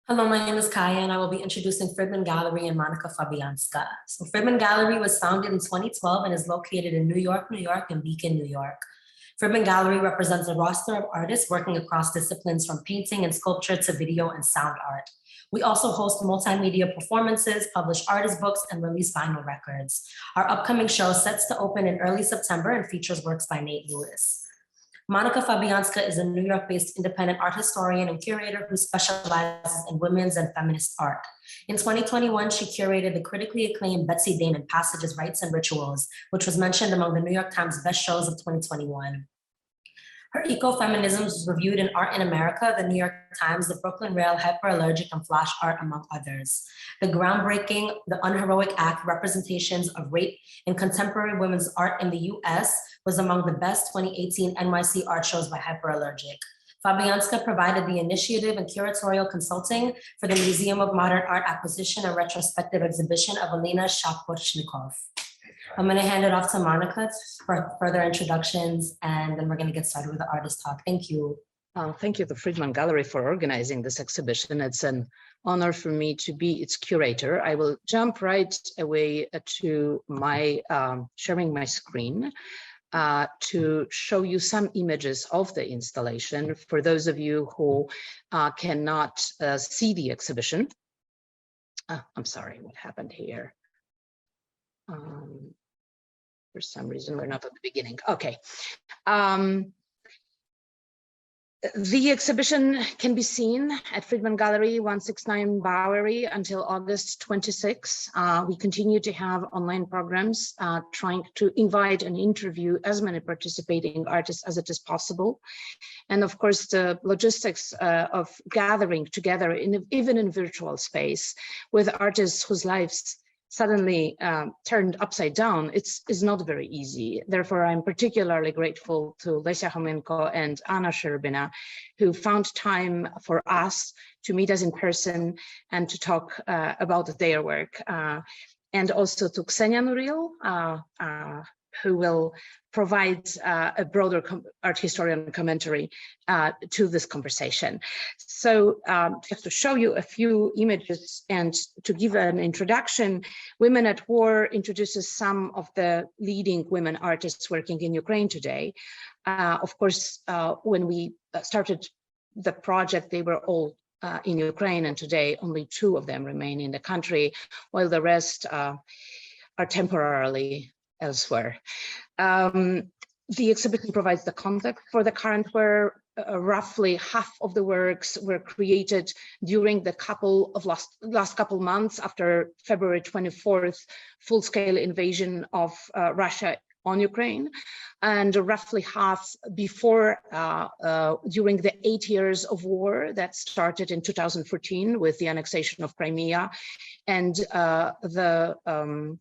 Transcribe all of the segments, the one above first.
Hello, my name is Kaya, and I will be introducing Fridman Gallery and Monika Fabijanska. So Fridman Gallery was founded in 2012 and is located in New York, and Beacon, New York. Fridman Gallery represents a roster of artists working across disciplines from painting and sculpture to video and sound art. We also host multimedia performances, publish artist books, and release vinyl records. Our upcoming show is set to open in early September and features works by Nate Lewis. Monika Fabijanska is a New York-based independent art historian and curator who specializes in women's and feminist art. In 2021, she curated the critically acclaimed Betsy Damon Passages, Rites, and Rituals, which was mentioned among the New York Times best shows of 2021. Her ecofeminism was reviewed in Art in America, the New York Times, the Brooklyn Rail, Hyperallergic, and Flash Art, among others. The groundbreaking, The Unheroic Act, Representations of Rape in Contemporary Women's Art in the US was among the best 2018 NYC art shows by Hyperallergic. Fabijanska provided the initiative and curatorial consulting for the Museum of Modern Art acquisition and retrospective exhibition of Alina Shaposhnikov. I'm going to hand it off to Monika for further introductions, and then we're going to get started with the artist talk. Thank you. Thank you, the Fridman Gallery, for organizing this exhibition. It's an honor for me to be its curator. I will jump right away to my sharing my screen to show you some images of the installation for those of you who cannot see the exhibition. I'm sorry, what happened here? For some reason, we're not at the beginning. Okay. The exhibition can be seen at Fridman Gallery, 169 Bowery until August 26. We continue to have online programs trying to invite and interview as many participating artists as it is possible. And of course, the logistics of gathering together, even in virtual space, with artists whose lives suddenly turned upside down, is not very easy. Therefore, I'm particularly grateful to Lesia Khomenko and Anna Scherbyna, who found time for us to meet us in person and to talk about their work. And also to Ksenia Nouril, who will provide a broader art historian commentary to this conversation. So just to show you a few images and to give an introduction, Women at War introduces some of the leading women artists working in Ukraine today. Of course, when we started the project, they were all in Ukraine, and today only 2 of them remain in the country, while the rest are temporarily elsewhere. The exhibition provides the context for the current where roughly half of the works were created during the last couple months after February 24th full-scale invasion of Russia on Ukraine, and roughly half before during the 8 years of war that started in 2014 with the annexation of Crimea and the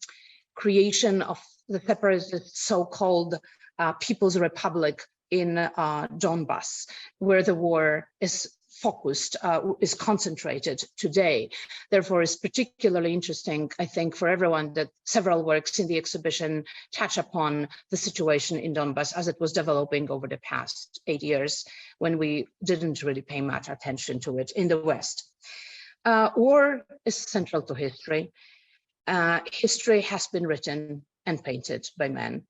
creation of the separatist so-called People's Republic in Donbass, where the war is focused, is concentrated today. Therefore, it's particularly interesting, I think, for everyone that several works in the exhibition touch upon the situation in Donbass as it was developing over the past 8 years when we didn't really pay much attention to it in the West. War is central to history. History has been written and painted by men.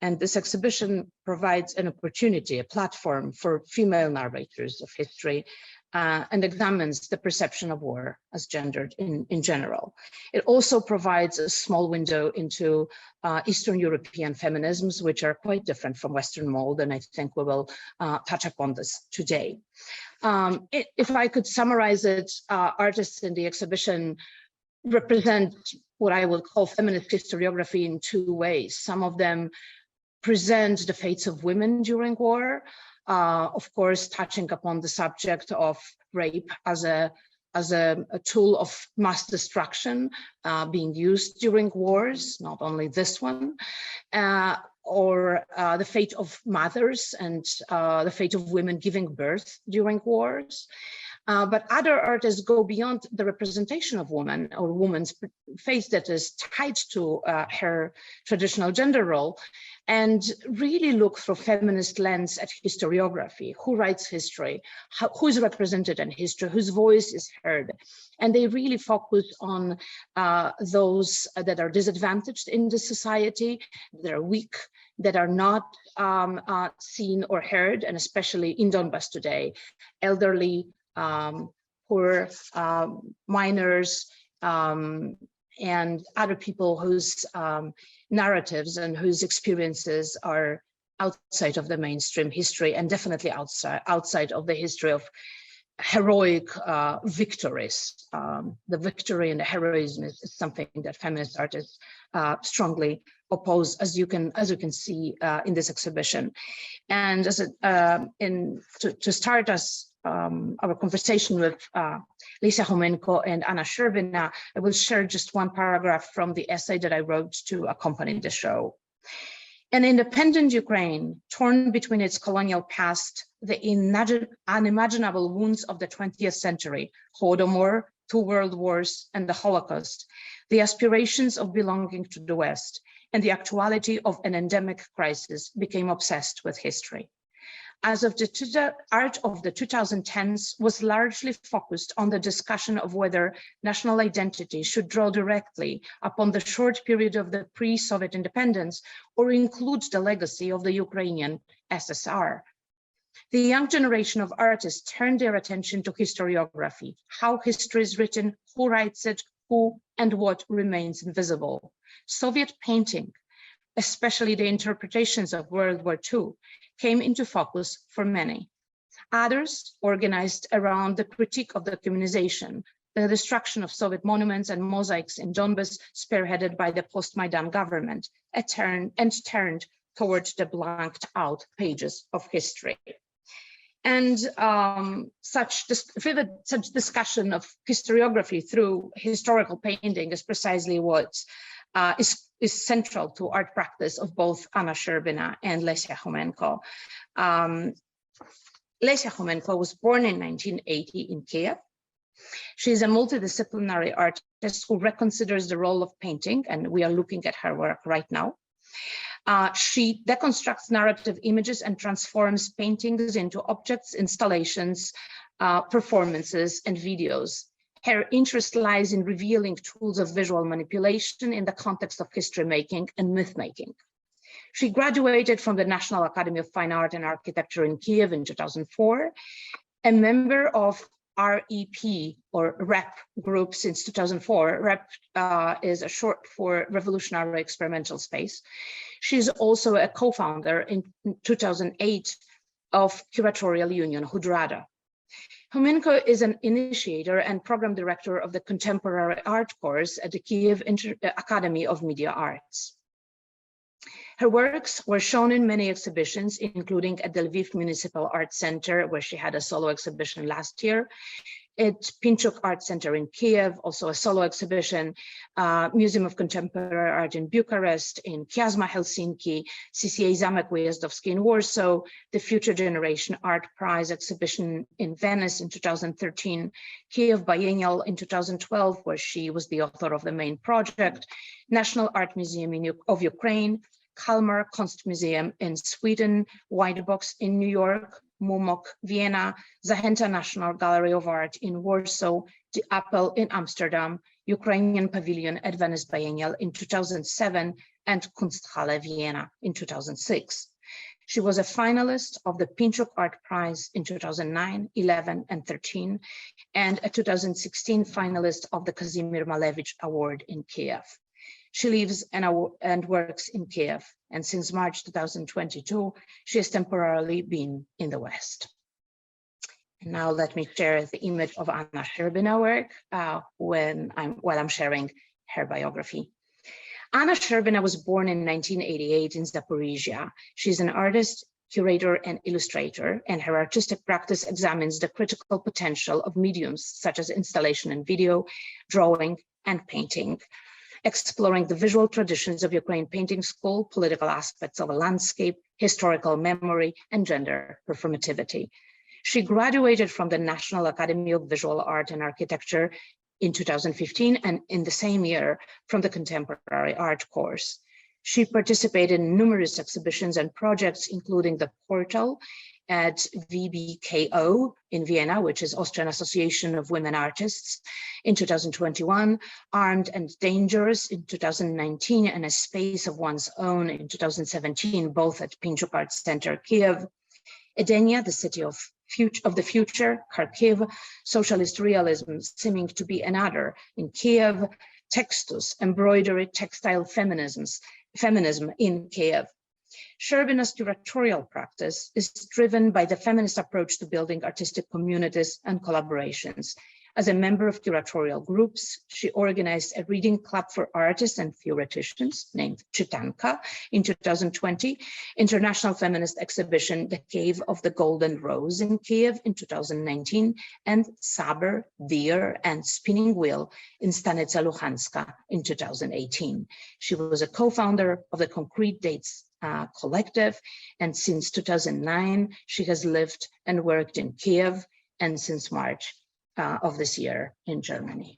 And this exhibition provides an opportunity, a platform for female narrators of history and examines the perception of war as gendered in general. It also provides a small window into Eastern European feminisms, which are quite different from Western mold, and I think we will touch upon this today. If I could summarize it, artists in the exhibition represent what I will call feminist historiography in 2 ways. Some of them present the fates of women during war, of course, touching upon the subject of rape as a tool of mass destruction being used during wars, not only this one, or the fate of mothers and the fate of women giving birth during wars. But other artists go beyond the representation of woman or woman's face that is tied to her traditional gender role, and really look through feminist lens at historiography. Who writes history? Who is represented in history? Whose voice is heard? And they really focus on those that are disadvantaged in the society, that are weak, that are not seen or heard, and especially in Donbas today, elderly, poor, minors, and other people whose narratives and whose experiences are outside of the mainstream history, and definitely outside of the history of heroic victories. The victory and the heroism is something that feminist artists strongly oppose, as you can see in this exhibition. And as to start us our conversation with Lesia Khomenko and Anna Scherbyna, I will share just one paragraph from the essay that I wrote to accompany the show. An independent Ukraine, torn between its colonial past, the unimaginable wounds of the 20th century, Holodomor, 2 world wars, and the Holocaust, the aspirations of belonging to the West, and the actuality of an endemic crisis became obsessed with history. As of the art of the 2010s was largely focused on the discussion of whether national identity should draw directly upon the short period of the pre-Soviet independence or include the legacy of the Ukrainian SSR. The young generation of artists turned their attention to historiography, how history is written, who writes it, who and what remains invisible. Soviet painting, especially the interpretations of World War II, came into focus for many. Others organized around the critique of the communization, the destruction of Soviet monuments and mosaics in Donbas, spearheaded by the post-Maidan government, turned towards the blanked out pages of history. And such discussion of historiography through historical painting is precisely what is central to art practice of both Anna Scherbyna and Lesia Khomenko. Lesia Khomenko was born in 1980 in Kiev. She is a multidisciplinary artist who reconsiders the role of painting, and we are looking at her work right now. She deconstructs narrative images and transforms paintings into objects, installations, performances, and videos. Her interest lies in revealing tools of visual manipulation in the context of history making and myth making. She graduated from the National Academy of Fine Art and Architecture in Kiev in 2004, a member of REP or REP group since 2004. REP is a short for Revolutionary Experimental Space. She's also a co-founder in 2008 of Curatorial Union Hudrada. Khomenko is an initiator and program director of the Contemporary Art course at the Kiev Academy of Media Arts. Her works were shown in many exhibitions, including at the Lviv Municipal Art Center, where she had a solo exhibition last year, at Pinchuk Art Center in Kiev, also a solo exhibition, Museum of Contemporary Art in Bucharest, in Kiasma, Helsinki, CCA Zamek Ujazdowski in Warsaw, the Future Generation Art Prize exhibition in Venice in 2013, Kiev Biennial in 2012, where she was the author of the main project, National Art Museum of Ukraine, Kalmar Kunstmuseum in Sweden, White Box in New York, Mumok, Vienna, Zachęta National Gallery of Art in Warsaw, the Apple in Amsterdam, Ukrainian Pavilion at Venice Biennial in 2007, and Kunsthalle Vienna in 2006. She was a finalist of the Pinchuk Art Prize in 2009, 11, and 13, and a 2016 finalist of the Kazimir Malevich Award in Kiev. She lives and works in Kiev, and since March 2022, she has temporarily been in the West. And now let me share the image of Anna Scherbyna work while I'm sharing her biography. Anna Scherbyna was born in 1988 in Zaporizhia. She's an artist, curator, and illustrator, and her artistic practice examines the critical potential of mediums such as installation and video, drawing, and painting, exploring the visual traditions of Ukraine painting school, political aspects of a landscape, historical memory, and gender performativity. She graduated from the National Academy of Visual Art and Architecture in 2015, and in the same year from the Contemporary Art course. She participated in numerous exhibitions and projects, including the Portal at VBKO in Vienna, which is Austrian Association of Women Artists, in 2021, Armed and Dangerous in 2019, and A Space of One's Own in 2017, both at Pinchuk Art Center, Kiev. Edenia, the city of the future, Kharkiv, Socialist Realism seeming to be another in Kiev, Textus, Embroidery, Textile Feminism in Kiev. Scherbyna's curatorial practice is driven by the feminist approach to building artistic communities and collaborations. As a member of curatorial groups, she organized a reading club for artists and theoreticians named Czytanka in 2020, international feminist exhibition, The Cave of the Golden Rose in Kiev in 2019, and Saber, Deer, and Spinning Wheel in Stanica Luhanska in 2018. She was a co-founder of the Concrete Dates collective, and since 2009, she has lived and worked in Kiev, and since March of this year in Germany.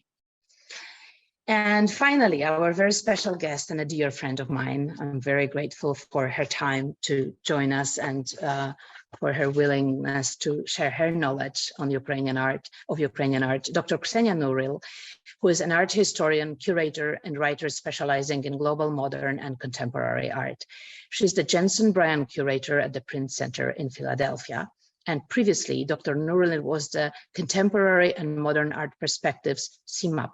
And finally, our very special guest and a dear friend of mine. I'm very grateful for her time to join us and for her willingness to share her knowledge on Ukrainian art, Dr. Ksenia Nouril, who is an art historian, curator, and writer specializing in global modern and contemporary art. She's the Jensen Bryan curator at the Print Center in Philadelphia. And previously, Dr. Nouril was the Contemporary and Modern Art Perspectives CMAP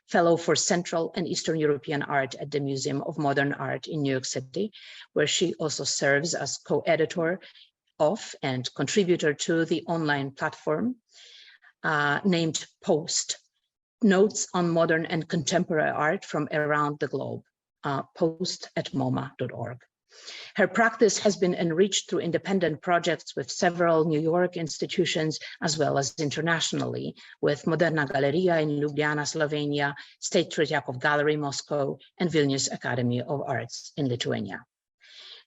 Fellow for Central and Eastern European Art at the Museum of Modern Art in New York City, where she also serves as co-editor of and contributor to the online platform named Post, Notes on Modern and Contemporary Art from Around the Globe, post@moma.org. Her practice has been enriched through independent projects with several New York institutions, as well as internationally, with Moderna Galleria in Ljubljana, Slovenia, State Tretyakov Gallery, Moscow, and Vilnius Academy of Arts in Lithuania.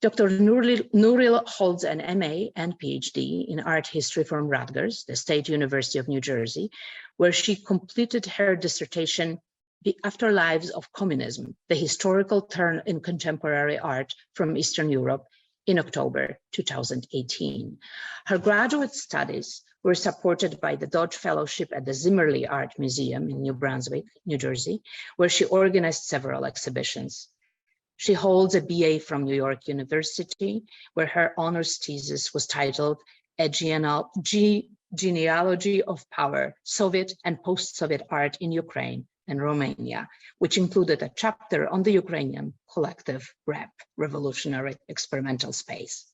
Dr. Nouril holds an MA and PhD in art history from Rutgers, the State University of New Jersey, where she completed her dissertation, The Afterlives of Communism, the Historical Turn in Contemporary Art from Eastern Europe, in October 2018. Her graduate studies were supported by the Dodge Fellowship at the Zimmerli Art Museum in New Brunswick, New Jersey, where she organized several exhibitions. She holds a BA from New York University, where her honors thesis was titled A Genealogy of Power, Soviet and Post-Soviet Art in Ukraine and Romania, which included a chapter on the Ukrainian collective REP, Revolutionary Experimental Space.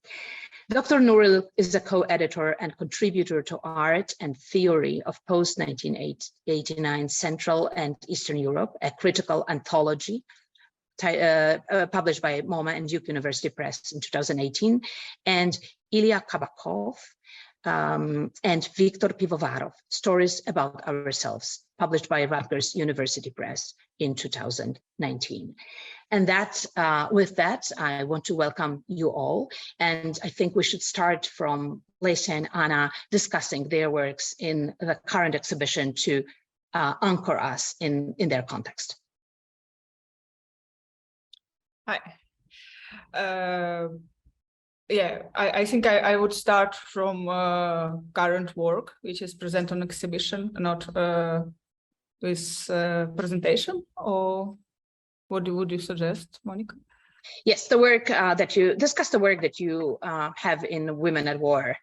Dr. Nouril is a co-editor and contributor to Art and Theory of Post-1989 Central and Eastern Europe, a critical anthology published by MoMA and Duke University Press in 2018, and Ilya Kabakov and Viktor Pivovarov, Stories About Ourselves, published by Rutgers University Press in 2019. And with that, I want to welcome you all. And I think we should start from Lesia and Anna discussing their works in the current exhibition to anchor us in their context. Hi. I think I would start from current work, which is present on exhibition, not with presentation, or what would you suggest, Monika? Yes, the work that you discuss, the work that you have in Women at War,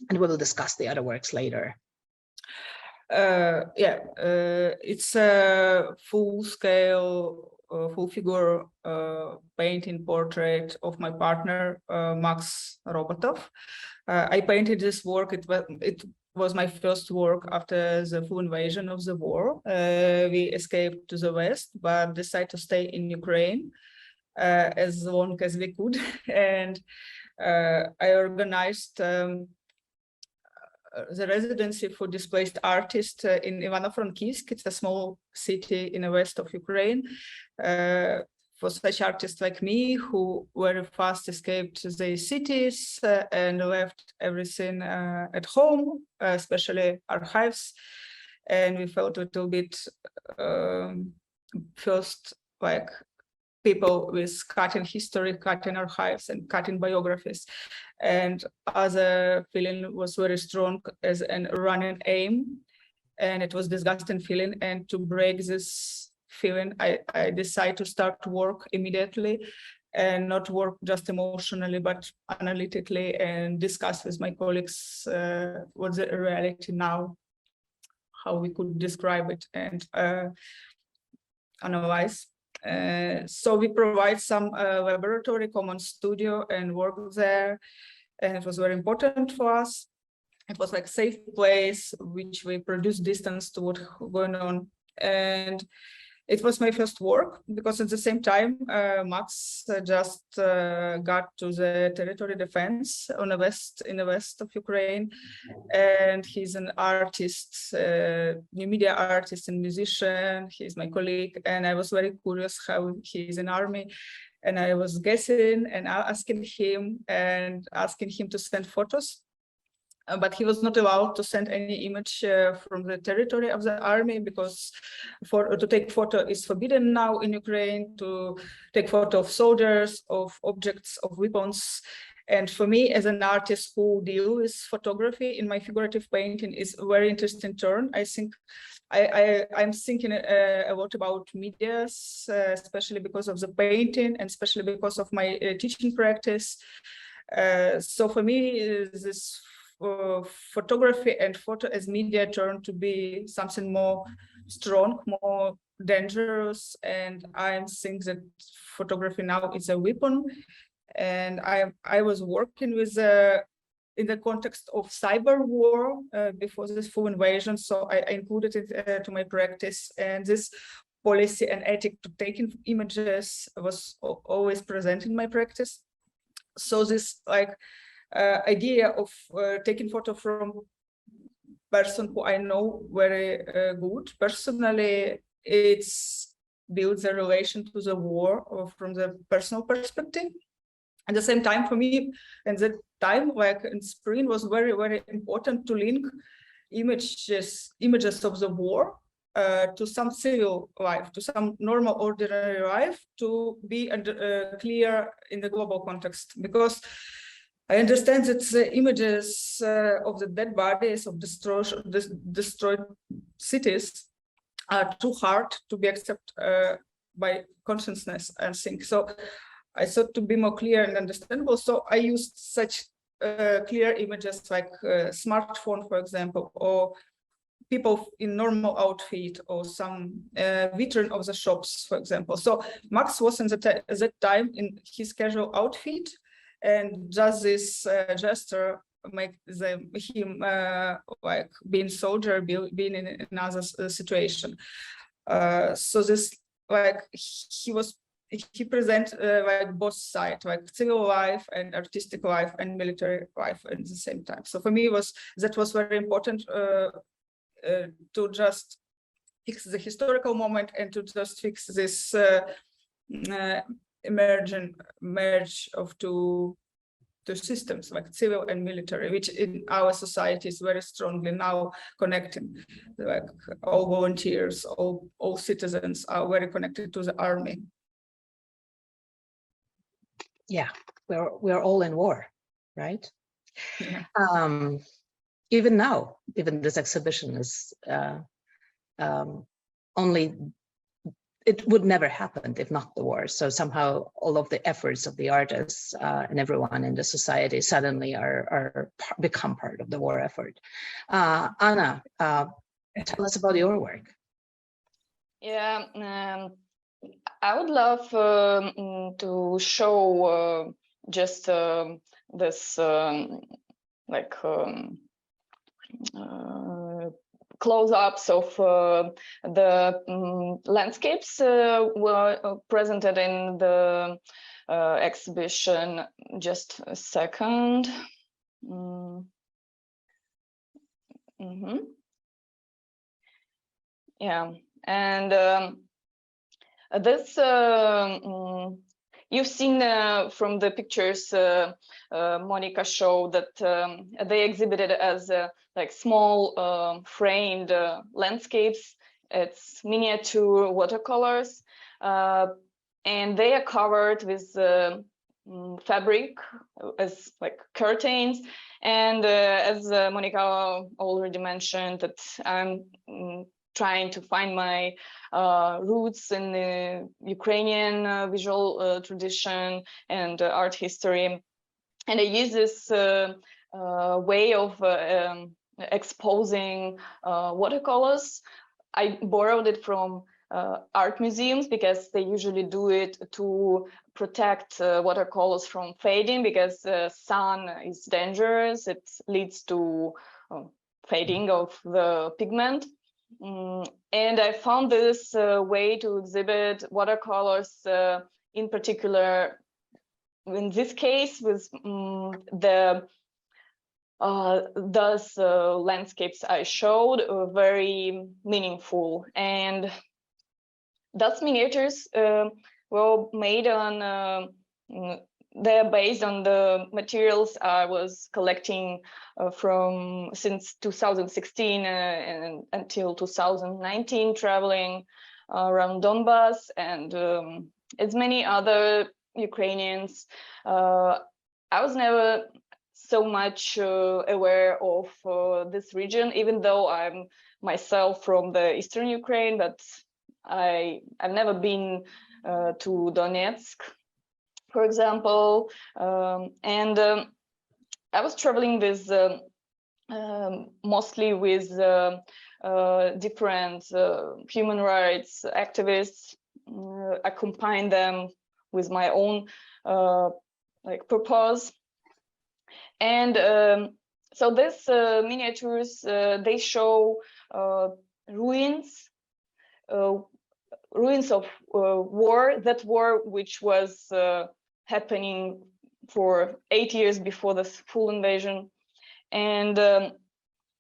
and we will discuss the other works later. It's a full-scale, full-figure painting portrait of my partner, Max Robotov. I painted this work. It was my first work after the full invasion of the war. We escaped to the West, but decided to stay in Ukraine as long as we could. And I organized the residency for displaced artists in Ivano-Frankivsk. It's a small city in the west of Ukraine, for such artists like me who very fast escaped their cities and left everything at home, especially archives. And we felt a little bit first like people with cutting history, cutting archives, and cutting biographies. And other feeling was very strong as a running aim. And it was disgusting feeling. And to break this feeling, I decided to start work immediately and not work just emotionally, but analytically, and discuss with my colleagues what's the reality now, how we could describe it and analyze. So we provide some laboratory, common studio, and work there. And it was very important for us. It was like safe place, which we produce distance to what's going on. And it was my first work because at the same time, Max just got to the territory defense in the west of Ukraine. And he's an artist, new media artist and musician. He's my colleague. And I was very curious how he's in army. And I was guessing and asking him to send photos. But he was not allowed to send any image from the territory of the army because to take photo is forbidden now in Ukraine, to take photo of soldiers, of objects, of weapons. And for me, as an artist who deals with photography in my figurative painting, is a very interesting turn. I think I'm thinking a lot about medias, especially because of the painting and especially because of my teaching practice. So for me, this photography and photo as media turn to be something more strong, more dangerous. And I think that photography now is a weapon. And I was working with in the context of cyber war before this full invasion. So I included it to my practice. And this policy and ethic to taking images was always present in my practice. So this like idea of taking photo from person who I know very good personally, it's builds a relation to the war or from the personal perspective. At the same time, for me, and that time, like in spring, was very, very important to link images of the war to some civil life, to some normal, ordinary life, to be clear in the global context, because I understand that the images of the dead bodies of destroyed cities are too hard to be accepted by consciousness and think. So I thought to be more clear and understandable. So I used such clear images like smartphone, for example, or people in normal outfit, or some vitrine of the shops, for example. So Max was at that time in his casual outfit, and just this gesture make him like being soldier, being in another situation. So this like he present like both sides, like civil life and artistic life and military life at the same time. So for me, that was very important to just fix the historical moment and to just fix this merge of two systems, like civil and military, which in our society is very strongly now connecting. Like all volunteers, all citizens are very connected to the army. Yeah, we're all in war, right? Yeah. Even now, even this exhibition is only, it would never happen if not the war. So somehow all of the efforts of the artists and everyone in the society suddenly become part of the war effort. Anna, tell us about your work. Yeah, I would love to show just this like close-ups of the landscapes were presented in the exhibition. Just a second. Yeah, and This you've seen from the pictures Monika showed that they exhibited as like small framed landscapes. It's miniature watercolors, and they are covered with fabric as like curtains. And as Monika already mentioned, that I'm trying to find my roots in the Ukrainian visual tradition and art history. And I use this way of exposing watercolors. I borrowed it from art museums because they usually do it to protect watercolors from fading, because sun is dangerous. It leads to fading of the pigment. And I found this way to exhibit watercolors, in particular, in this case, with those landscapes I showed were very meaningful. And those miniatures were made on, they're based on the materials I was collecting since 2016 and until 2019, traveling around Donbass and as many other Ukrainians. I was never so much aware of this region, even though I'm myself from the Eastern Ukraine, but I've never been to Donetsk, for example, and I was traveling with mostly with different human rights activists, accompanying them with my own like purpose. And so these miniatures, they show ruins of war, which was happening for 8 years before the full invasion. And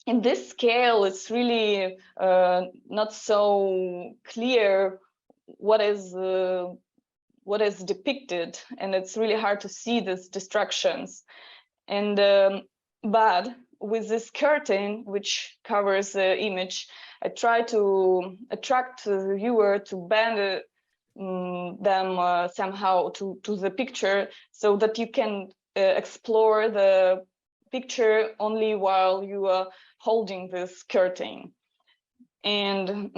in this scale, it's really not so clear what is depicted, and it's really hard to see these destructions. And but with this curtain, which covers the image, I try to attract the viewer to bend them somehow to the picture, so that you can explore the picture only while you are holding this curtain. And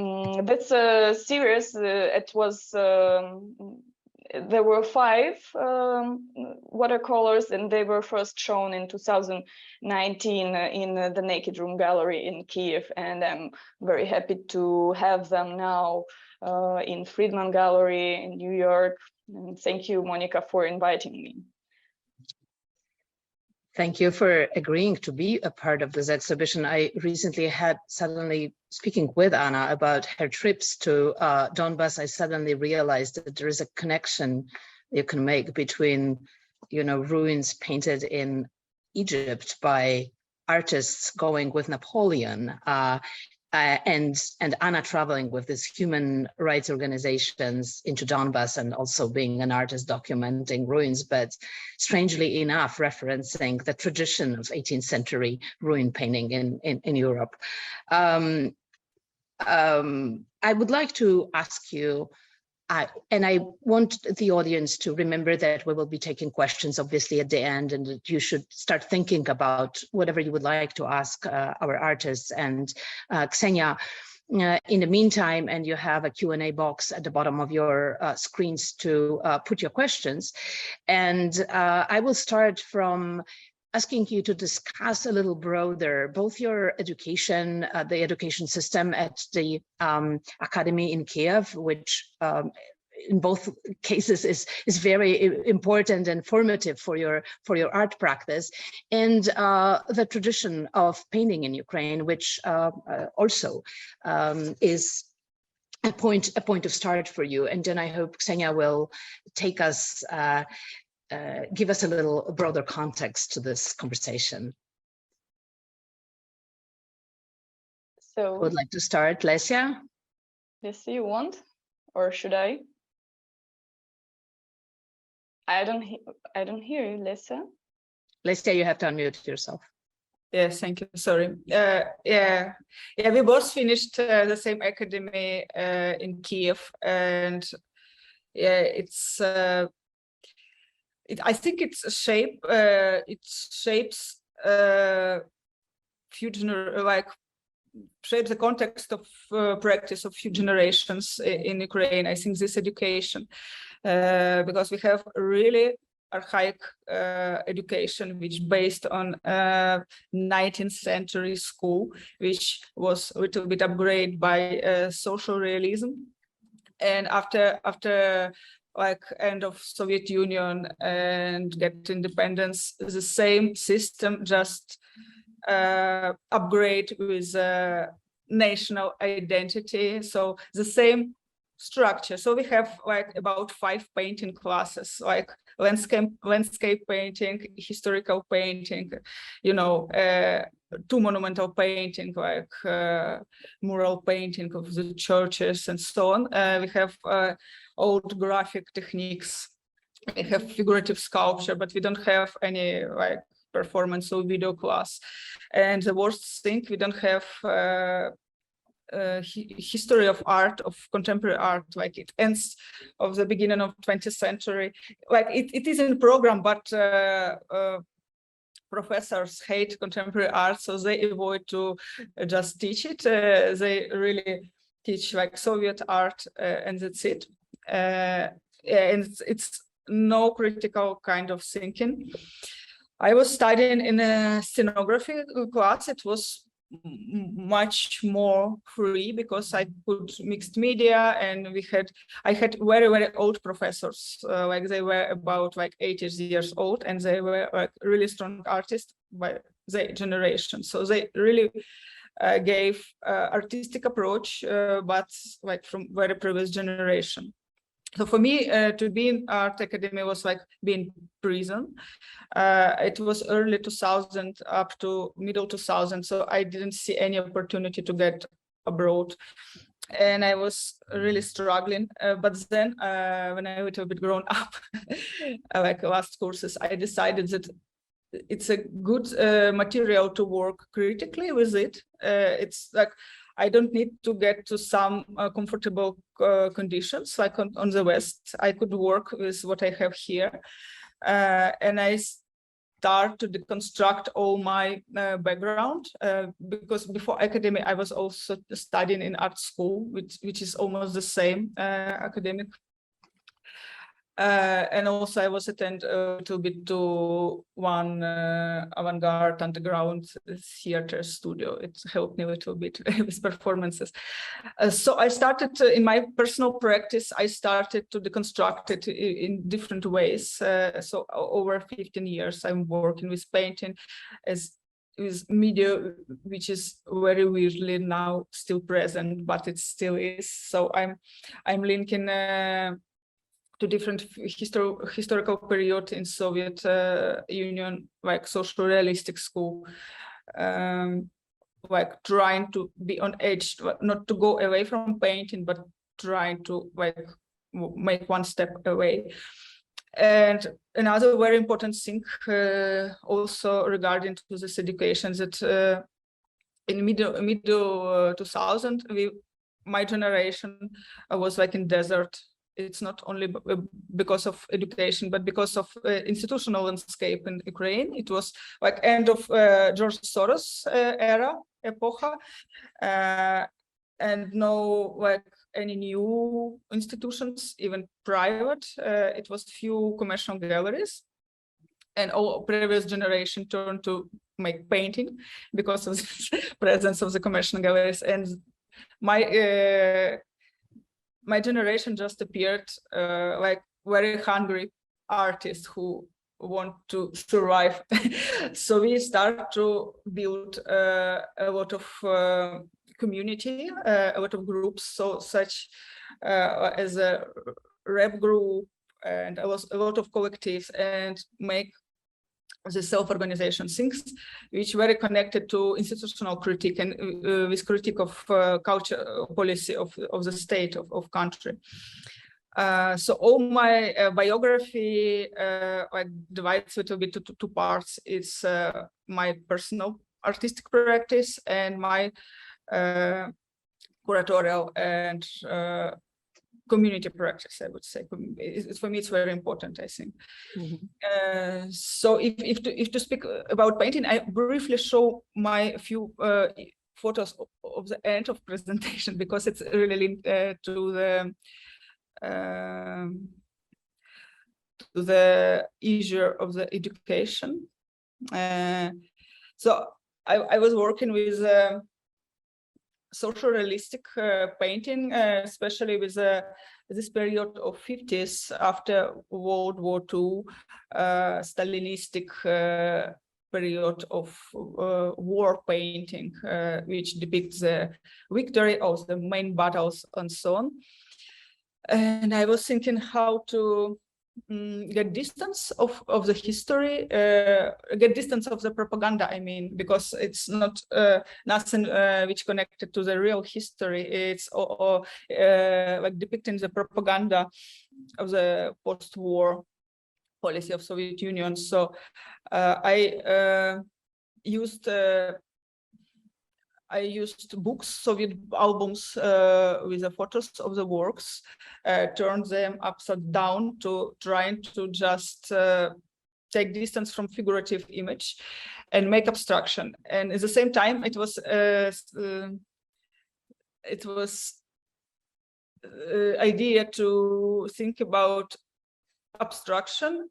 that's a series. It was there were 5 watercolors, and they were first shown in 2019 in the Naked Room Gallery in Kiev, and I'm very happy to have them now in Fridman Gallery in New York. And thank you, Monika, for inviting me. Thank you for agreeing to be a part of this exhibition. I recently had suddenly, speaking with Anna about her trips to Donbass, I suddenly realized that there is a connection you can make between, ruins painted in Egypt by artists going with Napoleon, and Anna traveling with these human rights organizations into Donbass, and also being an artist documenting ruins, but strangely enough, referencing the tradition of 18th century ruin painting in Europe. I would like to ask you, and I want the audience to remember that we will be taking questions obviously at the end, and that you should start thinking about whatever you would like to ask our artists. And Ksenia, in the meantime, and you have a Q&A box at the bottom of your screens to put your questions. And I will start from asking you to discuss a little broader, both your education, the education system at the academy in Kiev, which in both cases is very important and formative for your art practice, and the tradition of painting in Ukraine, which also is a point of start for you. And then I hope Ksenia will take us. Give us a little broader context to this conversation. So, I would like to start, Lesia. Lesia, you want, or should I? I don't hear you, Lesia. Lesia, you have to unmute yourself. Yes, thank you. Sorry. Yeah, we both finished the same academy in Kiev, and yeah, it's. I think it shapes future, shapes the context of practice of few generations in Ukraine. I think this education, because we have really archaic education, which based on 19th century school, which was a little bit upgraded by social realism. And after like end of Soviet Union and get independence, the same system just upgrade with national identity. So the same structure. So we have like about 5 painting classes, like landscape painting, historical painting, you know, 2 monumental painting, like mural painting of the churches and so on. We have old graphic techniques. We have figurative sculpture, but we don't have any like performance or video class. And the worst thing, we don't have history of art, of contemporary art, like it ends of the beginning of 20th century. Like it is in program, but professors hate contemporary art, so they avoid to just teach it. They really teach like Soviet art, and that's it. And it's no critical kind of thinking. I was studying in a scenography class. It was much more free because I could mixed media, and I had very, very old professors, like they were about like 80 years old, and they were like really strong artists by their generation. So they really gave artistic approach, but like from very previous generation. So for me, to be in art academy was like being prison. It was early 2000 up to middle 2000, so I didn't see any opportunity to get abroad, and I was really struggling. But then, when I was a little bit grown up, like last courses, I decided that it's a good material to work critically with it. It's like I don't need to get to some comfortable conditions like on the West. I could work with what I have here. And I start to deconstruct all my background, because before academy, I was also studying in art school, which is almost the same academic. And also I was attend a little bit to one avant-garde underground theater studio. It helped me a little bit with performances. So I started in my personal practice, I started to deconstruct it in different ways. So over 15 years, I'm working with painting as with media, which is very weirdly now still present, but it still is. So I'm linking to different historical period in Soviet Union, like social realistic school, like trying to be on edge, not to go away from painting, but trying to like make one step away. And another very important thing also regarding to this education, that in middle 2000, my generation was like in desert. It's not only because of education, but because of institutional landscape in Ukraine. It was like end of George Soros era, epocha, and no like any new institutions, even private. It was few commercial galleries, and all previous generation turned to make painting because of the presence of the commercial galleries. And my generation just appeared like very hungry artists who want to survive. So we start to build a lot of community, a lot of groups, so such as a rap group and a lot of collectives, and make the self-organization things, which very connected to institutional critique and with critique of culture policy of the state of country. So all my biography like divides it a bit to two parts. It's my personal artistic practice and my curatorial and community practice, I would say. For me, it's very important, I think. So if to speak about painting, I briefly show my few photos of the end of presentation, because it's really linked to the issue of the education. So I was working with social realistic painting, especially with this period of 50s after World War II, Stalinistic period of war painting, which depicts the victory of the main battles and so on. And I was thinking how to get distance of the history, get distance of the propaganda, I mean, because it's not nothing which connected to the real history. It's like depicting the propaganda of the post-war policy of Soviet Union. So I used books, Soviet albums with the photos of the works, turned them upside down to trying to just take distance from figurative image and make abstraction. And at the same time, it was idea to think about abstraction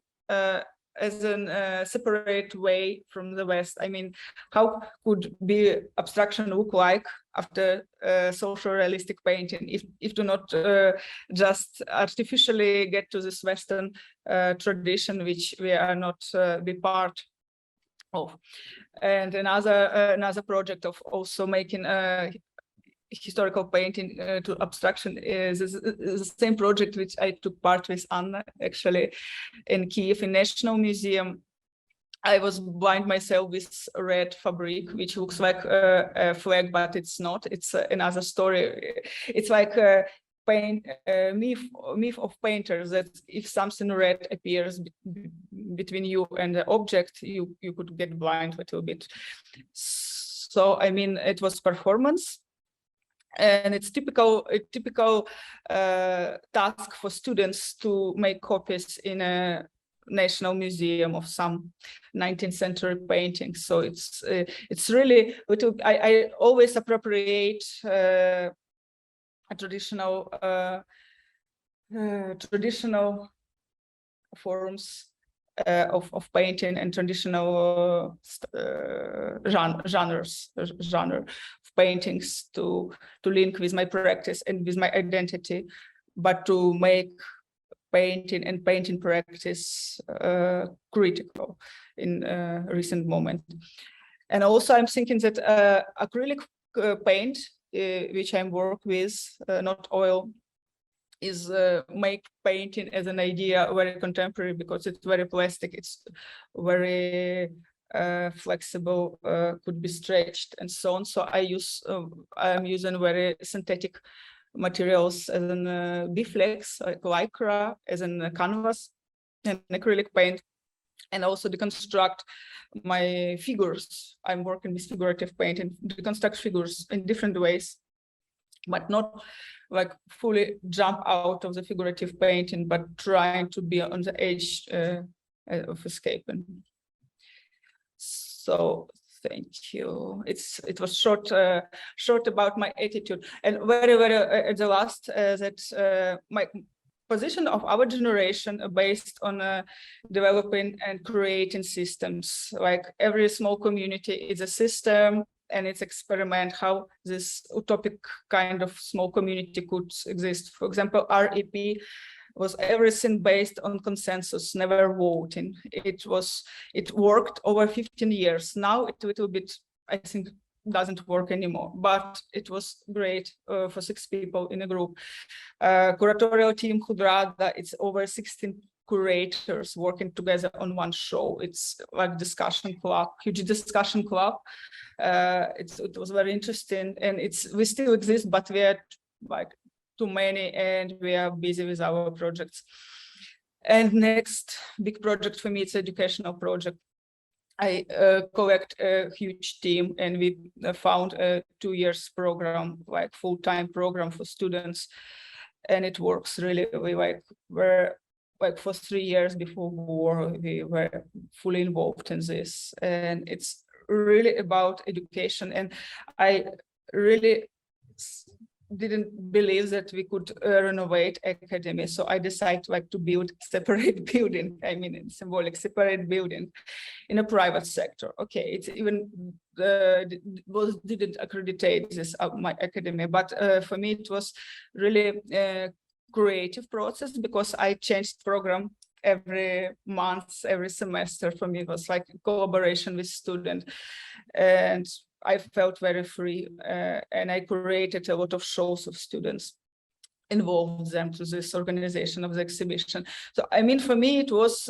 as a separate way from the West. I mean, how could be abstraction look like after social realistic painting if to not just artificially get to this Western tradition, which we are not be part of. And another project of also making historical painting to abstraction is the same project which I took part with Anna, actually, in Kiev, in National Museum. I was blind myself with red fabric, which looks like a flag, but it's not. It's another story. It's like a myth of painters, that if something red appears between you and the object, you could get blind a little bit. So, I mean, it was performance. And it's a typical task for students to make copies in a national museum of some 19th century paintings. So it's really, I always appropriate traditional forms of painting and traditional genre of paintings to link with my practice and with my identity, but to make painting and painting practice critical in a recent moment. And also I'm thinking that acrylic paint, which I'm working with, not oil, is make painting as an idea very contemporary, because it's very plastic, it's very flexible, could be stretched and so on. So I'm using very synthetic materials as an biflex, like lycra, as an canvas and acrylic paint, and also deconstruct my figures. I'm working with figurative paint and deconstruct figures in different ways, but not like fully jump out of the figurative painting, but trying to be on the edge of escaping. So thank you. It was short about my attitude, and very at the last that my position of our generation based on developing and creating systems. Like every small community is a system, and it's experiment how this utopic kind of small community could exist. For example, REP was everything based on consensus, never voting. It worked over 15 years. Now it a little bit, I think, doesn't work anymore, but it was great for 6 people in a group. Curatorial team Khudrada, it's over 16 curators working together on one show. It's like discussion club, huge discussion club. It was very interesting, and we still exist, but we are like too many, and we are busy with our projects. And next big project for me, it's educational project. I collect a huge team, and we found a 2 years program, like full-time program for students, and it works really. We were for 3 years before war, we were fully involved in this, and it's really about education. And I really didn't believe that we could renovate academy, so I decided to build separate building. I mean, symbolic separate building in a private sector. Okay, it's even didn't accreditate this my academy, but for me it was really a creative process, because I changed program every month, every semester. For me, it was like a collaboration with students, and I felt very free, and I created a lot of shows of students, involved them to this organization of the exhibition. So, I mean, for me, it was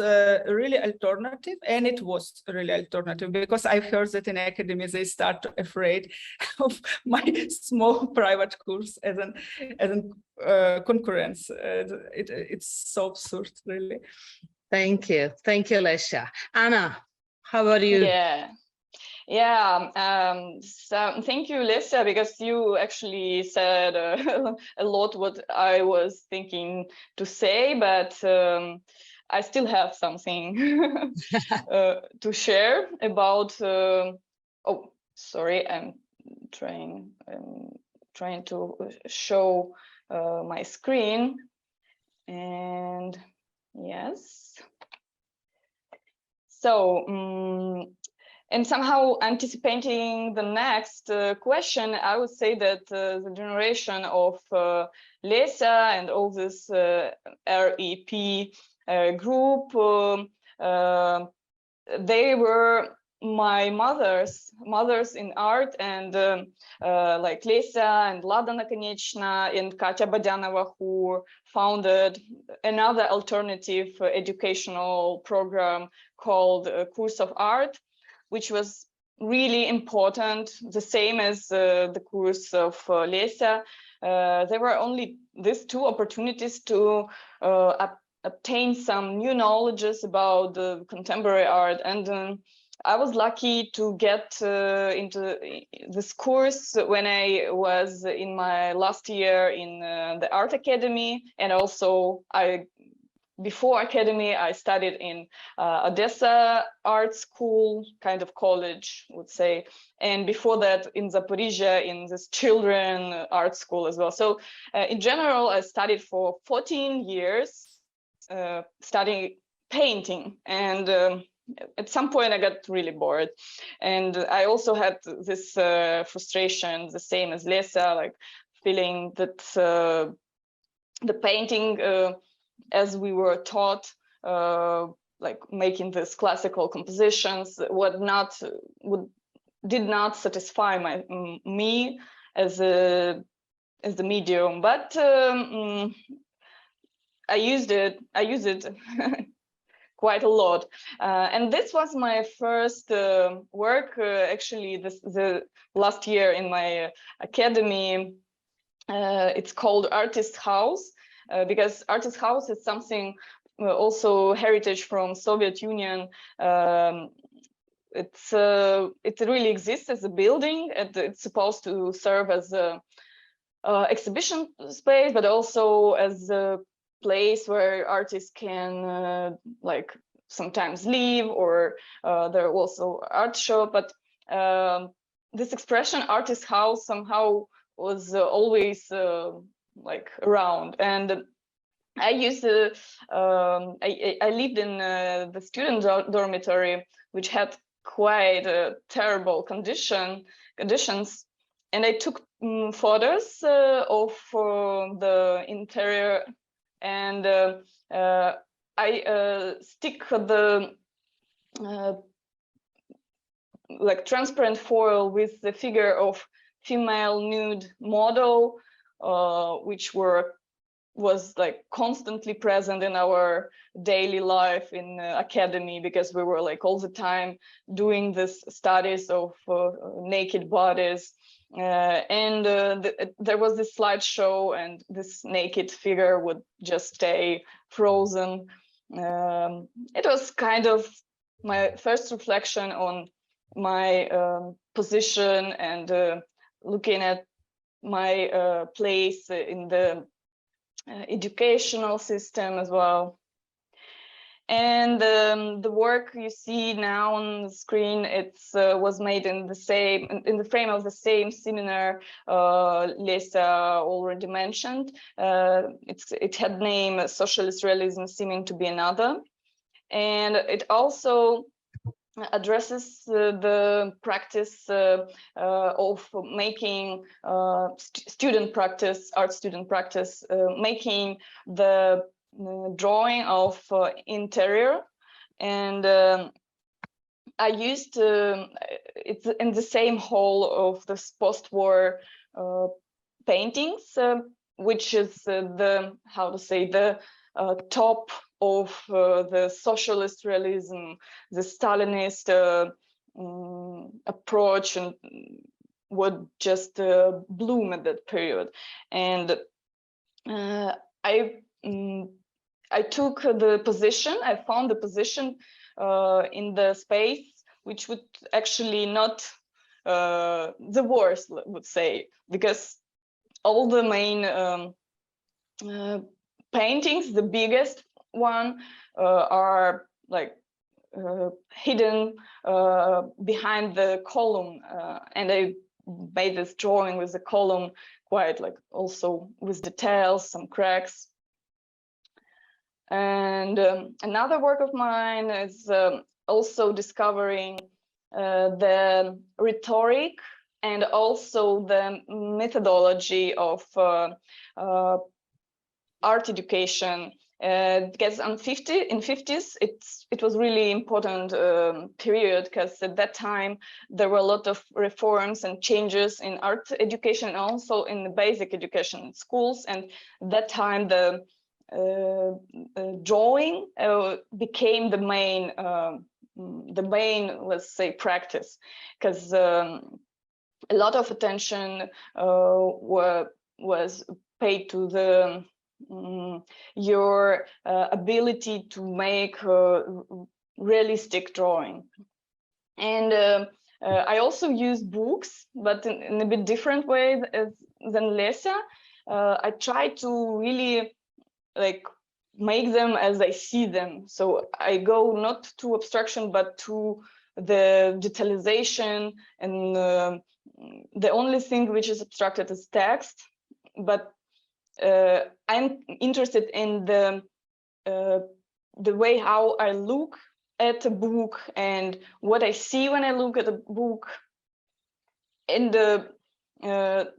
really alternative, and it was really alternative, because I've heard that in academy, they start afraid of my small private course as an concurrence. It's so absurd, really. Thank you, Lesia. Anna, how about you? So thank you, Lesia, because you actually said a lot what I was thinking to say, but I still have something to share about. Oh, sorry, I'm trying to show my screen, and yes. So. And somehow anticipating the next question, I would say that the generation of Lesia and all this REP group, they were my mothers in art, and like Lesia and Lada Nakonechna and Katya Badyanova, who founded another alternative educational program called Course of Art, which was really important, the same as the course of Lesia. There were only these two opportunities to obtain some new knowledges about the contemporary art, and I was lucky to get into this course when I was in my last year in the art academy, and also before academy, I studied in Odessa art school, kind of college, would say. And before that, in Zaporizhia, in this children art school as well. So in general, I studied for 14 years, studying painting. And at some point, I got really bored. And I also had this frustration, the same as Lesia, like feeling that the painting, as we were taught, like making these classical compositions, did not satisfy me as the medium. But I used it quite a lot, and this was my first work. Actually, the last year in my academy. It's called Artist House. Because Artist House is something also heritage from Soviet Union. It really exists as a building, and it's supposed to serve as a exhibition space, but also as a place where artists can like sometimes live, or there are also art show. But this expression Artist House somehow was always like around, and I used to I lived in the student dormitory, which had quite terrible conditions, and I took photos of the interior, and I stick the like transparent foil with the figure of female nude model, which was like constantly present in our daily life in academy, because we were like all the time doing this studies of naked bodies. There was this slideshow, and this naked figure would just stay frozen. It was kind of my first reflection on my position and looking at my place in the educational system as well. And the work you see now on the screen, was made in the frame of the same seminar Lesia already mentioned. It had name Socialist Realism Seeming to be Another, and it also addresses the practice of making art student practice, making the drawing of interior. And I used it's in the same hall of this post-war paintings, which is the top of the socialist realism, the Stalinist approach, and would just bloom at that period. And I took the position, I found the position in the space, which would actually not the worst, would say, because all the main paintings, the biggest one, are like hidden behind the column, and I made this drawing with the column quite like also with details, some cracks. And another work of mine is also discovering the rhetoric and also the methodology of art education. Because in 50s, it was really important period, because at that time there were a lot of reforms and changes in art education, and also in the basic education in schools. And at that time the drawing became the main, let's say, practice, because a lot of attention was paid to the your ability to make realistic drawing. And I also use books, but in a bit different way than Lesia. I try to really like make them as I see them. So I go not to abstraction, but to the detailization, and the only thing which is abstracted is text. But I'm interested in the way how I look at a book and what I see when I look at a book. In the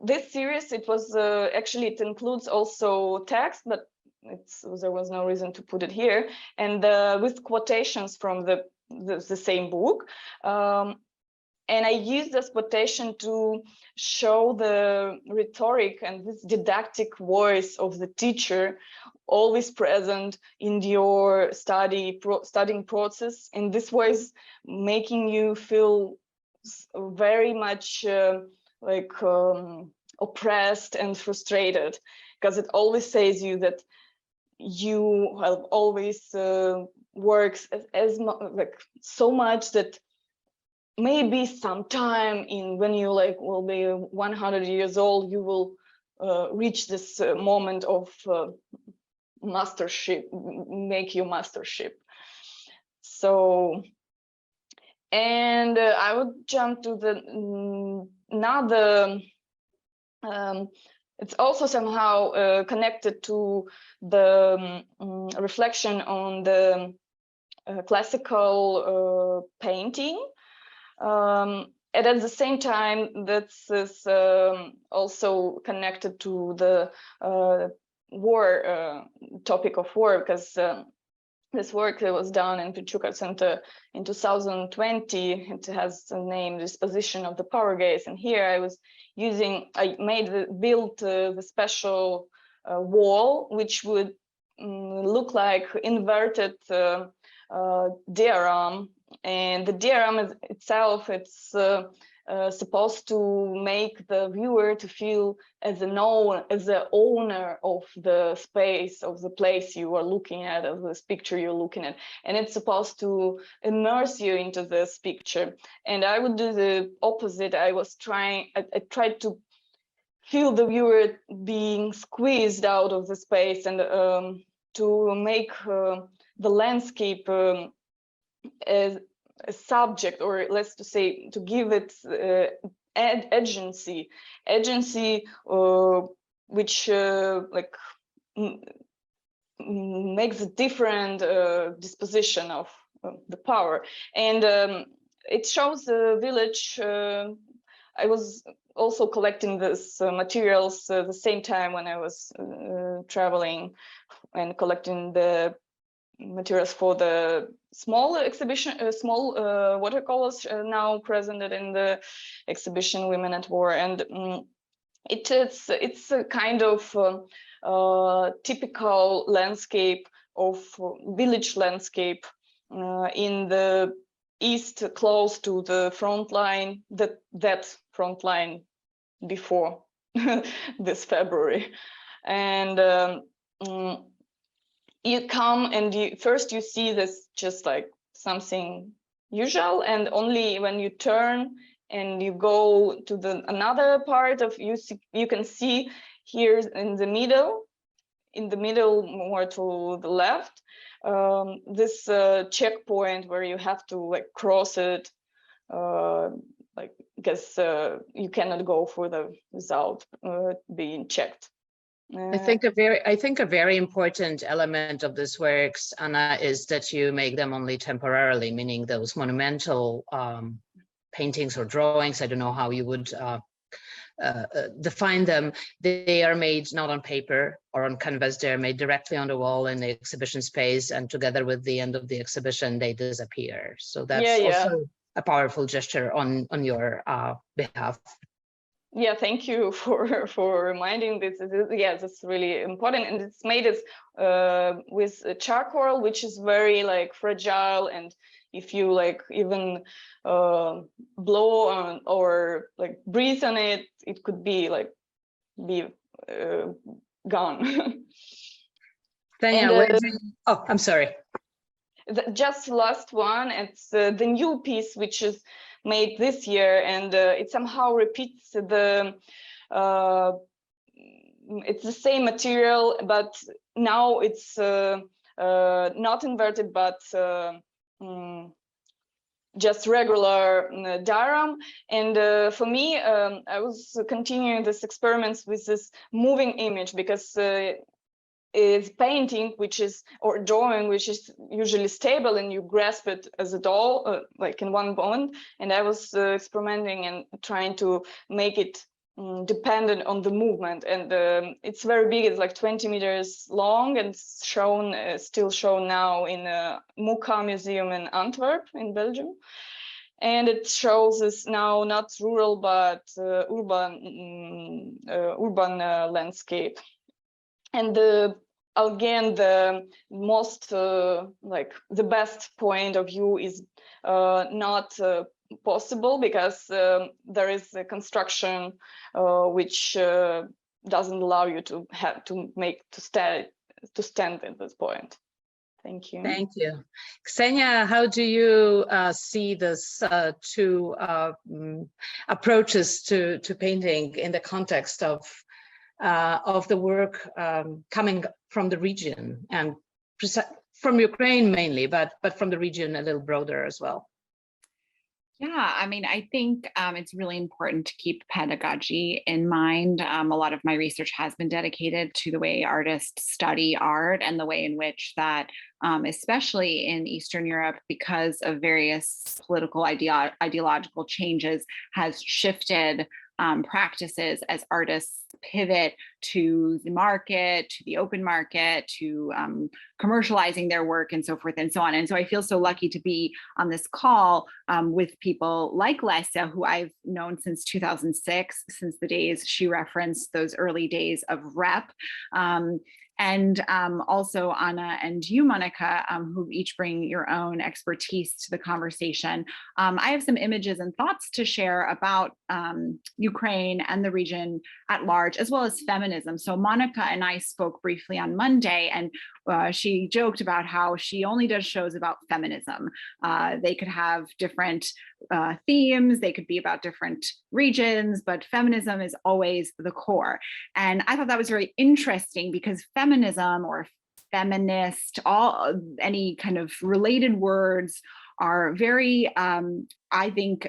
this series, it was actually, it includes also text, but there was no reason to put it here, and with quotations from the same book. And I use this quotation to show the rhetoric and this didactic voice of the teacher always present in your studying process, in this ways making you feel very much oppressed and frustrated, because it always says you that you have always works as so much that maybe sometime when you will be 100 years old, you will reach this moment of mastership, make your mastership. So, and I would jump to the another. It's also somehow connected to the reflection on the classical painting. And at the same time, this is also connected to the war, topic of war, because this work was done in Pichuka Center in 2020. It has the name Disposition of the Power Gaze. And here I built the special wall, which would look like inverted diorama. And the diorama itself, it's supposed to make the viewer to feel as the owner of the space, of the place you are looking at, of this picture you're looking at, and it's supposed to immerse you into this picture. And I would do the opposite. I tried to feel the viewer being squeezed out of the space, and to make the landscape as a subject, or let's to say, to give it agency, which like makes a different disposition of the power. And it shows the village. I was also collecting this materials the same time when I was traveling and collecting the materials for the small exhibition, small watercolors now presented in the exhibition Women at War. And it's a kind of typical landscape of village landscape in the east, close to the front line, that front line before this February. And you come and first you see this just like something usual, and only when you turn and you go to another part of you can see here in the middle more to the left, this checkpoint where you have to like cross it, like because you cannot go further without being checked. I think a very important element of this works, Anna, is that you make them only temporarily, meaning those monumental paintings or drawings, I don't know how you would define them. They are made not on paper or on canvas, they're made directly on the wall in the exhibition space, and together with the end of the exhibition, they disappear. So that's also a powerful gesture on your behalf. Yeah, thank you for reminding this. Yeah, that's really important, and it's made it with charcoal, which is very like fragile, and if you like even blow on or like breathe on it, it could be like gone. Oh, I'm sorry. Just last one, it's the new piece which is made this year, and it somehow repeats it's the same material, but now it's not inverted, but just regular diorama. And for me, I was continuing this experiments with this moving image, because is painting, which is, or drawing, which is usually stable and you grasp it as a doll, like in one moment. And I was experimenting and trying to make it dependent on the movement. And it's very big, it's like 20 meters long, and it's shown, still shown now in a Muka Museum in Antwerp in Belgium. And it shows us now not rural, but urban landscape. And again, the most like the best point of view is not possible, because there is a construction which doesn't allow you to stand at this point. Thank you. Thank you. Ksenia, how do you see this two approaches to painting in the context of the work coming from the region, and from Ukraine mainly, but from the region a little broader as well? Yeah, I mean, I think it's really important to keep pedagogy in mind. A lot of my research has been dedicated to the way artists study art, and the way in which that, especially in Eastern Europe, because of various political ideological changes, has shifted practices as artists pivot to the market, to the open market, to commercializing their work, and so forth and so on. And so I feel so lucky to be on this call with people like Lesia, who I've known since 2006, since the days she referenced, those early days of REP. And also Anna and you, Monika, who each bring your own expertise to the conversation. I have some images and thoughts to share about Ukraine and the region at large, as well as feminism. So Monika and I spoke briefly on Monday, and she joked about how she only does shows about feminism. They could have different themes, they could be about different regions, but feminism is always the core. And I thought that was very interesting because feminism or feminist, any kind of related words are very, I think,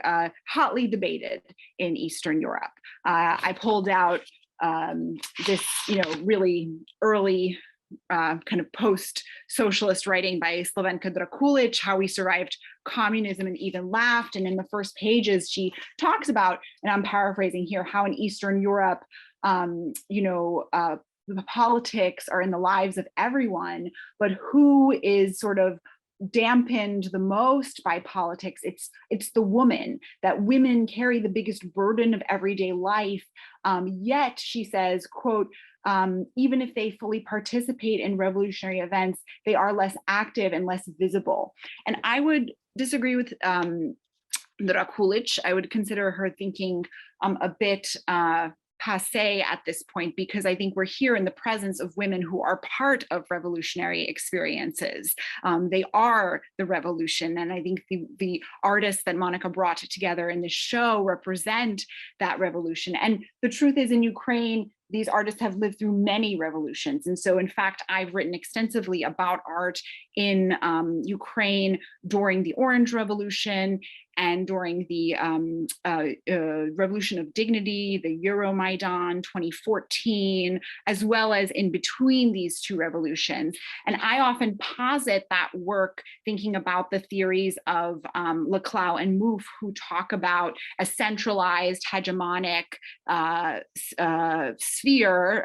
hotly debated in Eastern Europe. I pulled out this, really early kind of post-socialist writing by Slovenka Drakulic, How We Survived Communism and Even Laughed. And in the first pages, she talks about, and I'm paraphrasing here, how in Eastern Europe, the politics are in the lives of everyone, but who is sort of dampened the most by politics, it's the woman, that women carry the biggest burden of everyday life. Yet, she says, quote, even if they fully participate in revolutionary events, they are less active and less visible. And I would disagree with Drakulic. I would consider her thinking a bit passé at this point, because I think we're here in the presence of women who are part of revolutionary experiences. They are the revolution. And I think the artists that Monika brought together in this show represent that revolution. And the truth is, in Ukraine, these artists have lived through many revolutions. And so, in fact, I've written extensively about art in Ukraine during the Orange Revolution and during the Revolution of Dignity, the Euromaidan 2014, as well as in between these two revolutions. And I often posit that work thinking about the theories of Leclau and Mouffe, who talk about a centralized hegemonic sphere,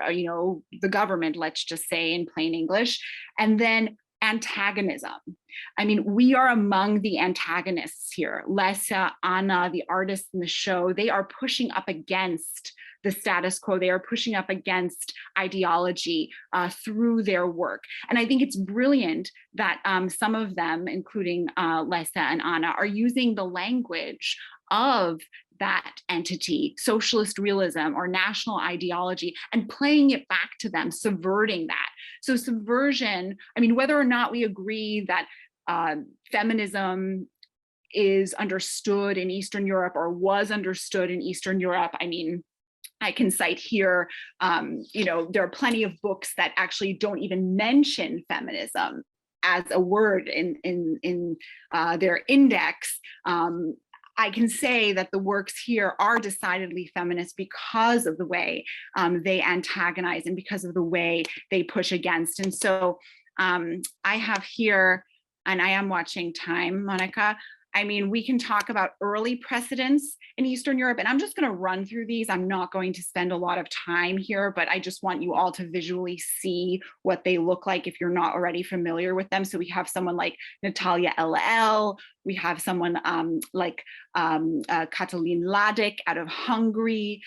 the government, let's just say in plain English, and then antagonism. I mean, we are among the antagonists here. Lesia, Anna, the artists in the show, they are pushing up against the status quo. They are pushing up against ideology through their work. And I think it's brilliant that some of them, including Lesia and Anna, are using the language of that entity, socialist realism or national ideology, and playing it back to them, subverting that. So subversion, I mean, whether or not we agree that feminism is understood in Eastern Europe or was understood in Eastern Europe, I mean, I can cite here, there are plenty of books that actually don't even mention feminism as a word in their index. I can say that the works here are decidedly feminist because of the way they antagonize and because of the way they push against. And so I have here, and I am watching time, Monika. I mean, we can talk about early precedents in Eastern Europe, and I'm just going to run through these. I'm not going to spend a lot of time here, but I just want you all to visually see what they look like if you're not already familiar with them. So we have someone like Natalia LL, we have someone like Katalin Ladik out of Hungary.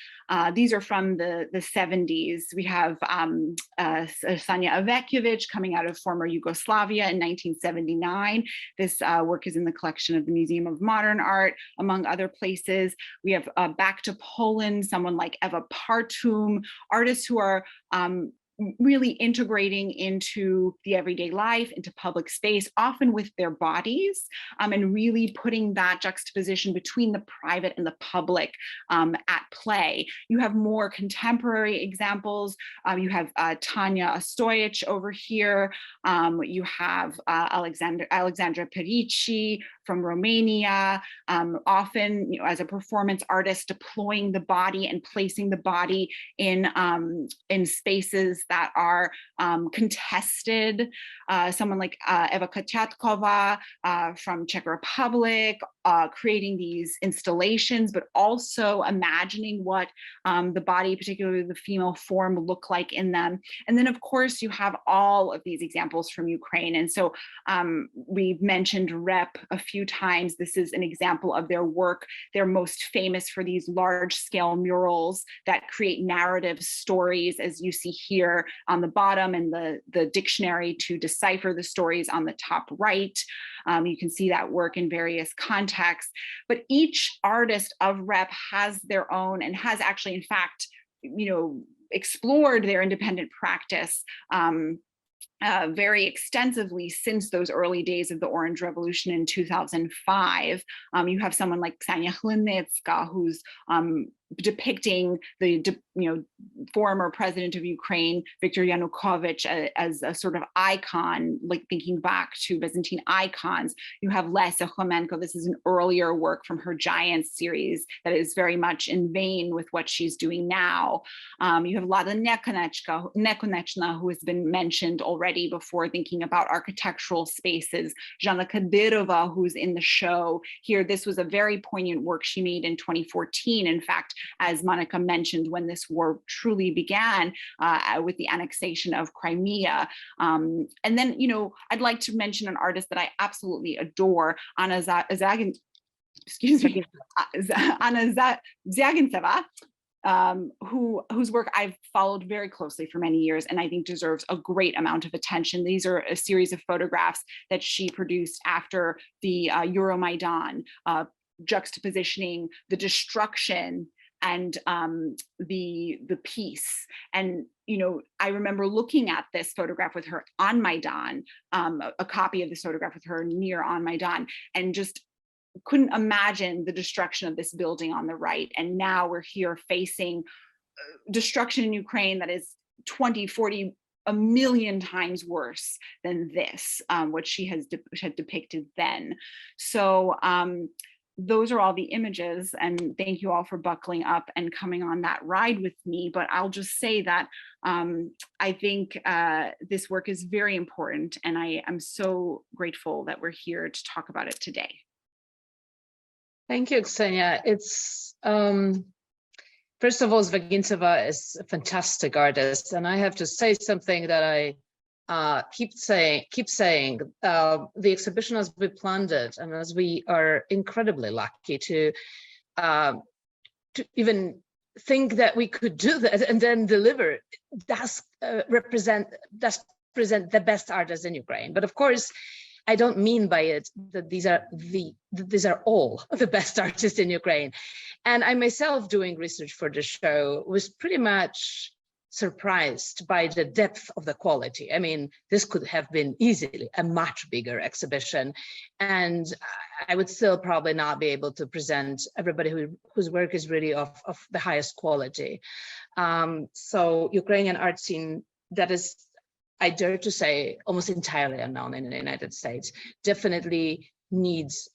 These are from the 70s. We have Sanja Avekovic coming out of former Yugoslavia in 1979. This work is in the collection of the Museum of Modern Art, among other places. We have back to Poland, someone like Eva Partum, artists who are really integrating into the everyday life, into public space, often with their bodies, and really putting that juxtaposition between the private and the public at play. You have more contemporary examples. You have Tanya Stojic over here. You have Alexandra Perici from Romania, often as a performance artist, deploying the body and placing the body in spaces that are contested. Someone like Eva Kotyatkova from Czech Republic, creating these installations, but also imagining what the body, particularly the female form, look like in them. And then, of course, you have all of these examples from Ukraine. And so we've mentioned Rep a few times. This is an example of their work. They're most famous for these large-scale murals that create narrative stories, as you see here on the bottom, and the dictionary to decipher the stories on the top right. You can see that work in various contexts, but each artist of Rep has their own, and has actually, in fact, explored their independent practice very extensively since those early days of the Orange Revolution in 2005. You have someone like Ksenia Nouril, who's depicting the former president of Ukraine, Viktor Yanukovych, as a sort of icon, like thinking back to Byzantine icons. You have Lesia Khomenko. This is an earlier work from her Giants series that is very much in vein with what she's doing now. You have Lada Nekonechna, who has been mentioned already before, thinking about architectural spaces. Zhana Kadyrova, who's in the show here. This was a very poignant work she made in 2014. In fact, as Monika mentioned, when this war truly began with the annexation of Crimea. And then, I'd like to mention an artist that I absolutely adore, Anna Zagintseva, whose work I've followed very closely for many years, and I think deserves a great amount of attention. These are a series of photographs that she produced after the Euromaidan, juxtapositioning the destruction and the peace. And I remember looking at this photograph with her on Maidan, a copy of this photograph with her near on Maidan, and just couldn't imagine the destruction of this building on the right. And now we're here facing destruction in Ukraine that is 20, 40, a million times worse than this, what she had depicted then. So those are all the images, and thank you all for buckling up and coming on that ride with me. But I'll just say that I think this work is very important, and I am so grateful that we're here to talk about it today. Thank you, Ksenia. It's first of all, Zvagintseva is a fantastic artist, and I have to say something that I keep saying. The exhibition, as we planned it, and as we are incredibly lucky to even think that we could do that and then deliver, does present the best artists in Ukraine. But of course, I don't mean by it that these are all the best artists in Ukraine. And I myself, doing research for the show, was pretty much surprised by the depth of the quality. I mean, this could have been easily a much bigger exhibition, and I would still probably not be able to present everybody whose work is really of the highest quality. So Ukrainian art scene that is, I dare to say, almost entirely unknown in the United States, definitely needs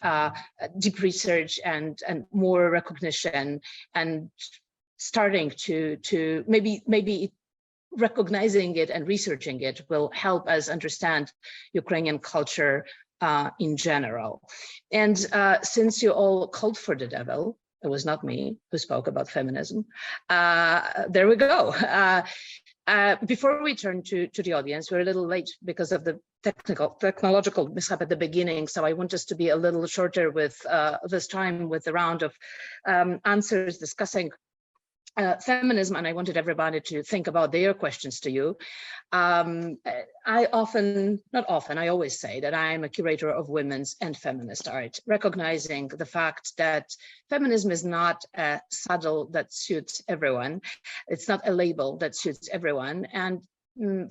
deep research and more recognition, and starting to maybe recognizing it and researching it will help us understand Ukrainian culture in general. And since you all called for the devil, it was not me who spoke about feminism. There we go. Before we turn to the audience, we're a little late because of the technological mishap at the beginning, so I want us to be a little shorter with this time, with the round of answers discussing feminism, and I wanted everybody to think about their questions to you. I always say that I am a curator of women's and feminist art, recognizing the fact that feminism is not a saddle that suits everyone. It's not a label that suits everyone. And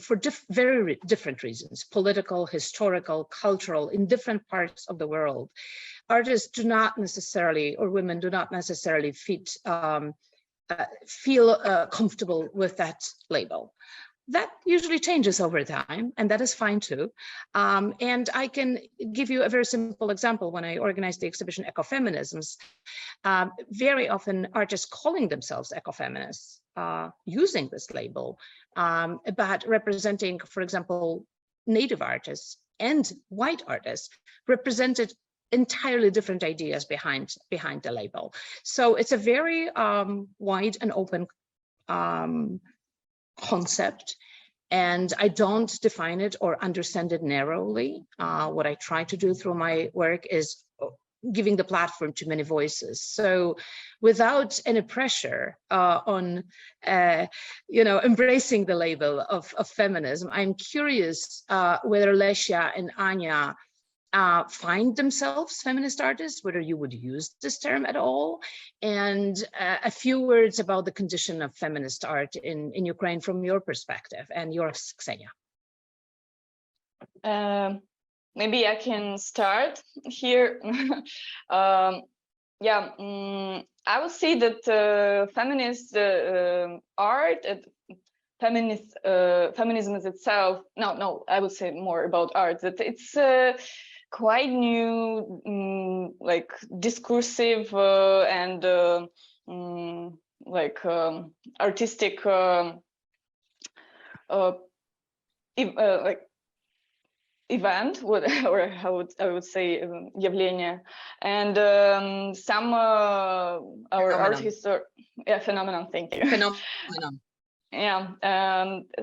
for very different reasons, political, historical, cultural, in different parts of the world, artists do not necessarily, or women do not necessarily feel comfortable with that label. That usually changes over time, and that is fine too. And I can give you a very simple example. When I organized the exhibition Ecofeminisms, very often artists calling themselves ecofeminists, using this label, but representing, for example, Native artists and white artists represented entirely different ideas behind the label. So it's a very wide and open concept, and I don't define it or understand it narrowly. What I try to do through my work is giving the platform to many voices. So without any pressure on, embracing the label of feminism, I'm curious whether Lesia and Anya find themselves feminist artists, whether you would use this term at all, and a few words about the condition of feminist art in Ukraine from your perspective and yours, Ksenia. Maybe I can start here. I would say that feminist art, feminism is itself. No, I would say more about art. That it's quite new, like discursive and artistic, like event, or how I would say явление, and some our art history, phenomenon. Thank you. Phenomenon. Yeah,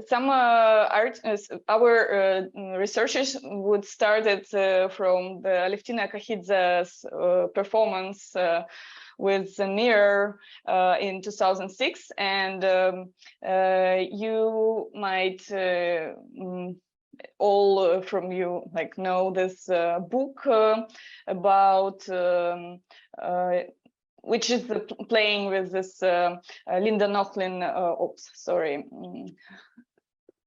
some our researchers would start it from the Aleftina Kahidze's performance with the mirror in 2006, and you might all from you know this book about which is playing with this Linda Nochlin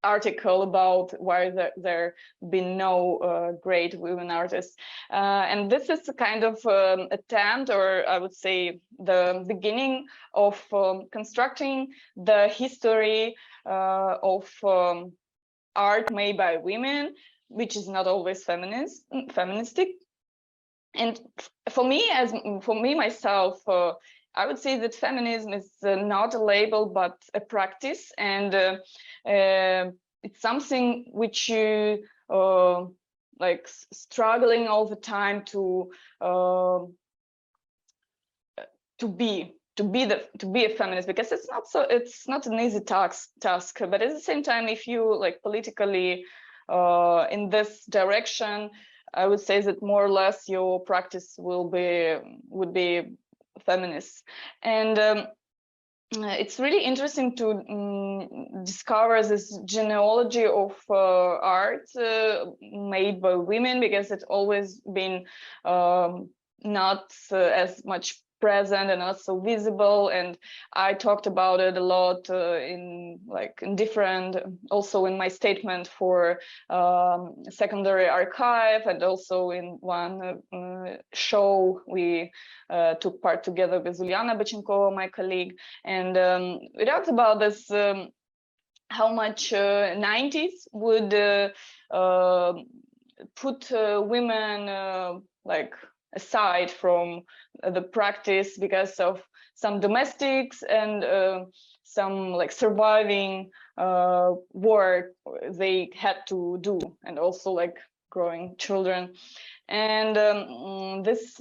article about why there been no great women artists, and this is a kind of attempt, or I would say the beginning of constructing the history of art made by women, which is not always feministic. And for me myself, I would say that feminism is not a label but a practice, and it's something which you struggling all the time to be a feminist, because it's not an easy task, but at the same time, if you politically in this direction, I would say that more or less your practice would be feminist. And it's really interesting to discover this genealogy of art made by women, because it's always been not as much present and not so visible, and I talked about it a lot in different, also in my statement for secondary archive, and also in one show we took part together with Uliana Bechenkova, my colleague, and we talked about this, how much 90s would put women aside from the practice because of some domestics and some surviving work they had to do, and also growing children. And this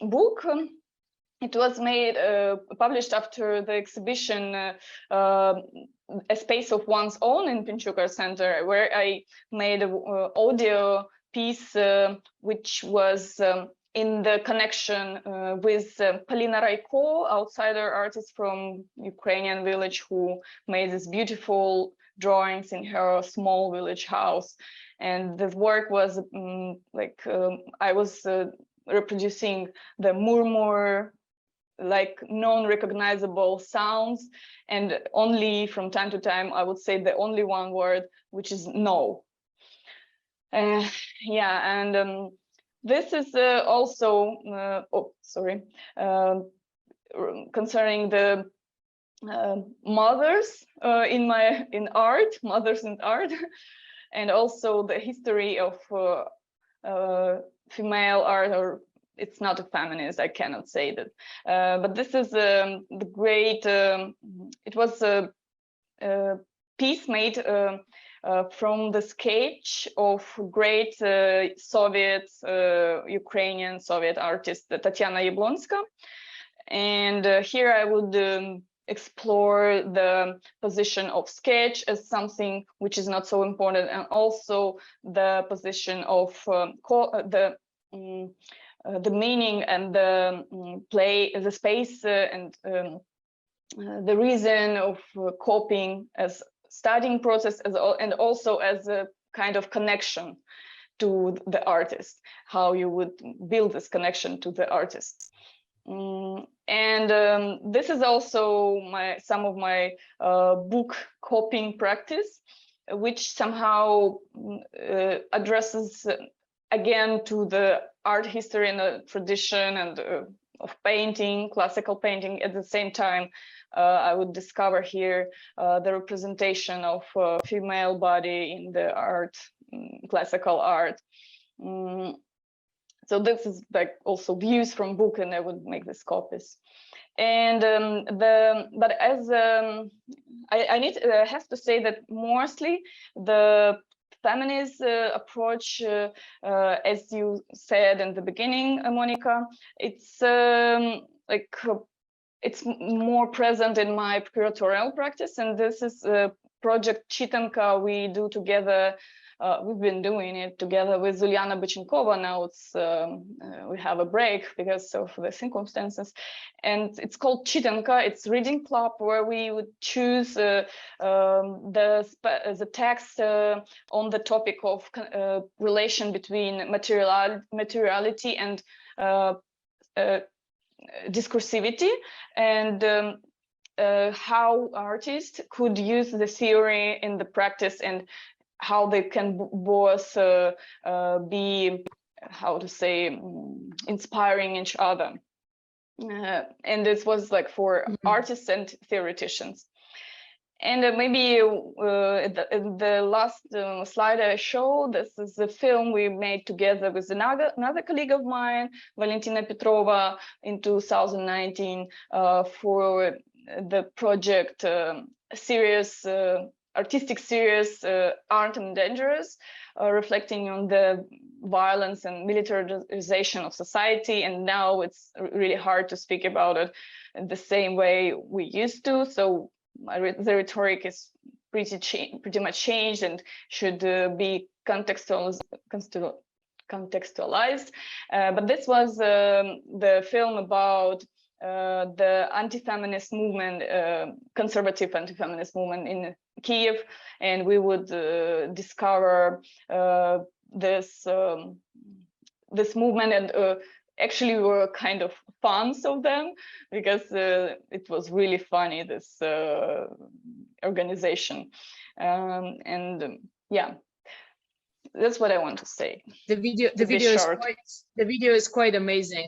book, it was made published after the exhibition A Space of One's Own in Pinchuk Art Center, where I made an audio piece which was in the connection with Polina Rayko, outsider artist from Ukrainian village, who made these beautiful drawings in her small village house. And the work was I was reproducing the murmur, non-recognizable sounds, and only from time to time I would say the only one word, which is no. This is also concerning the mothers in art, mothers in art, and also the history of female art, or it's not a feminist, I cannot say that, but this is the great. It was a piece made from the sketch of great Ukrainian Soviet artist Tatiana Yablonska. And here I would explore the position of sketch as something which is not so important, and also the position of the meaning and the play, the space and the reason of coping as studying process and also as a kind of connection to the artist, how you would build this connection to the artist. This is also some of my book copying practice, which somehow addresses again to the art history and the tradition and of painting, classical painting. At the same time, I would discover here the representation of female body in the art, classical art. So this is like also views from book, and I would make these copies. And but as I have to say that mostly the feminist approach, as you said in the beginning, Monika, it's it's more present in my curatorial practice, and this is a project Chitanka we do together. We've been doing it together with Uliana Bychenkova. Now it's we have a break because of the circumstances, and it's called Chitanka. It's reading club where we would choose the text on the topic of relation between materiality and discursivity, and how artists could use the theory in the practice, and how they can both be, how to say, inspiring each other. And this was like for artists and theoreticians. And maybe the last slide I showed, this is a film we made together with another colleague of mine, Valentina Petrova, in 2019 for the project series, artistic series, Art and Dangerous, reflecting on the violence and militarization of society. And now it's really hard to speak about it in the same way we used to. So the rhetoric is pretty much changed and should be contextualized. But this was the film about the anti-feminist movement, conservative anti-feminist movement in Kiev, and we would discover this movement, and actually we were kind of fans of them because it was really funny, this organization, and yeah. That's what I want to say. The video is quite amazing.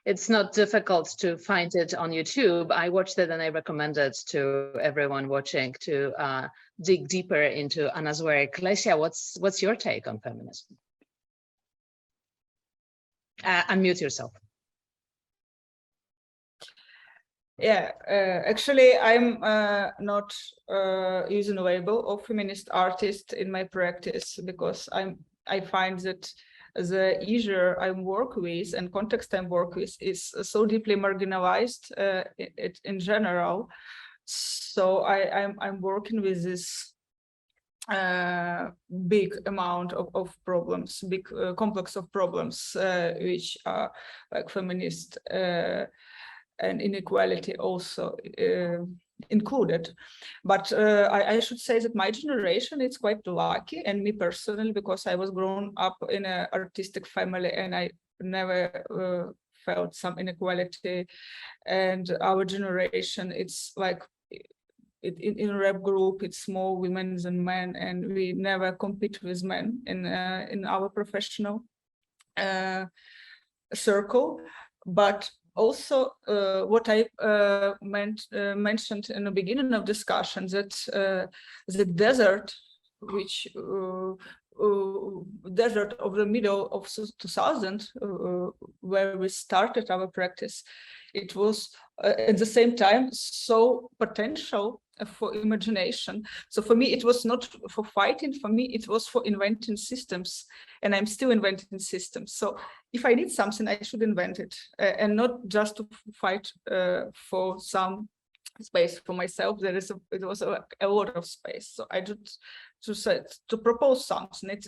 It's not difficult to find it on YouTube. I watched it and I recommend it to everyone watching to dig deeper into Anna's work. Lesia, what's your take on feminism? Unmute yourself. Yeah, actually, I'm not using the label of feminist artist in my practice, because I find that the issue I work with and context I work with is so deeply marginalized in general. So I'm working with this big amount of problems, big complex of problems, which are like feminist and inequality also included. But I should say that my generation is quite lucky, and me personally, because I was grown up in an artistic family and I never felt some inequality. And our generation, it's like in a rap group, it's more women than men, and we never compete with men in our professional circle. But also, what I mentioned in the beginning of discussion, that the desert, which desert of the middle of 2000, where we started our practice, it was at the same time so potential for imagination. So for me, it was not for fighting. For me, it was for inventing systems, and I'm still inventing systems. So if I need something, I should invent it, and not just to fight for some space for myself. It was a lot of space. So I to propose something.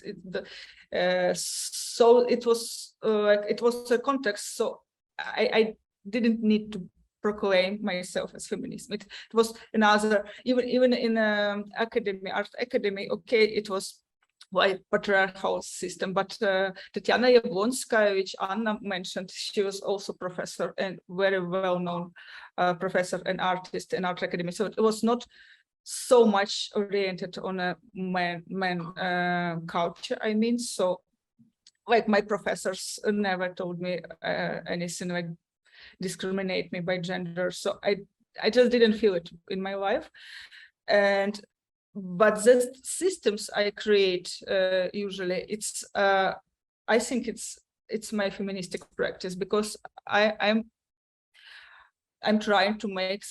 So it was it was a context. So I didn't need to proclaim myself as feminist. It was another, even in art academy. Okay, it was white patriarchal system, but Tatiana Jablonskaya, which Anna mentioned, she was also professor and very well-known professor and artist in art academy. So it was not so much oriented on a man culture. I mean, so like my professors never told me anything like discriminate me by gender. So I just didn't feel it in my life. But the systems I create usually, it's I think it's my feministic practice, because I'm trying to make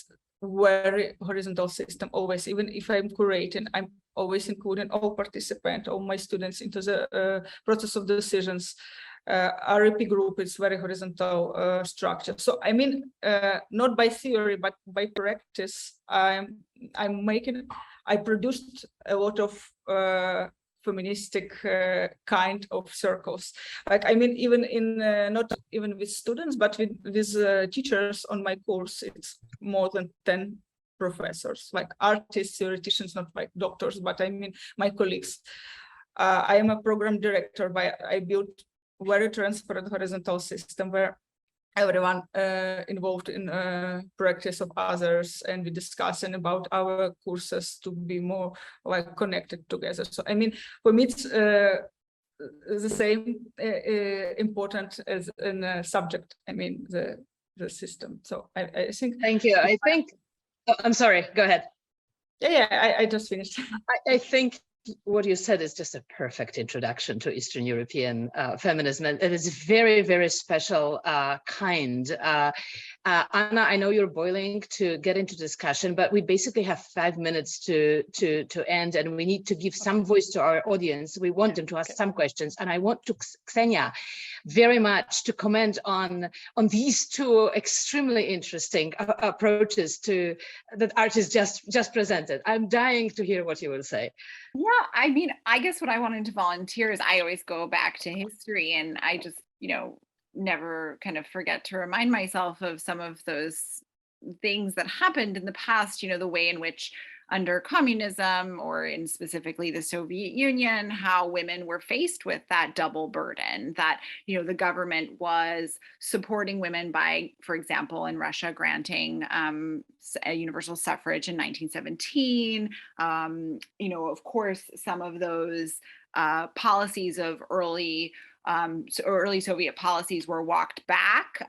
very horizontal system always. Even if I'm curating, I'm always including all participants, all my students into the process of decisions. REP group is very horizontal structure. So I mean, not by theory, but by practice, I produced a lot of feministic kind of circles. Like, I mean, even in not even with students, but with teachers on my course, it's more than 10 professors, like artists, theoreticians, not like doctors, but I mean my colleagues. I am a program director, but I built very transparent horizontal system where everyone involved in practice of others, and we discussing about our courses to be more like connected together. So I mean, for me, it's the same important as in a subject. I mean, the system. So I think. Thank you. I think. Oh, I'm sorry. Go ahead. Yeah, I just finished. I think what you said is just a perfect introduction to Eastern European feminism. And it is very, very special kind. Anna, I know you're boiling to get into discussion, but we basically have 5 minutes to end, and we need to give some voice to our audience. We want them to ask some questions, and I want to Ksenia very much to comment on these two extremely interesting approaches to that artist just presented. I'm dying to hear what you will say. Yeah, I mean, I guess what I wanted to volunteer is I always go back to history, and I just, never kind of forget to remind myself of some of those things that happened in the past, the way in which under communism, or in specifically the Soviet Union, how women were faced with that double burden, that, the government was supporting women by, for example, in Russia, granting a universal suffrage in 1917. Of course, some of those policies of early Soviet policies were walked back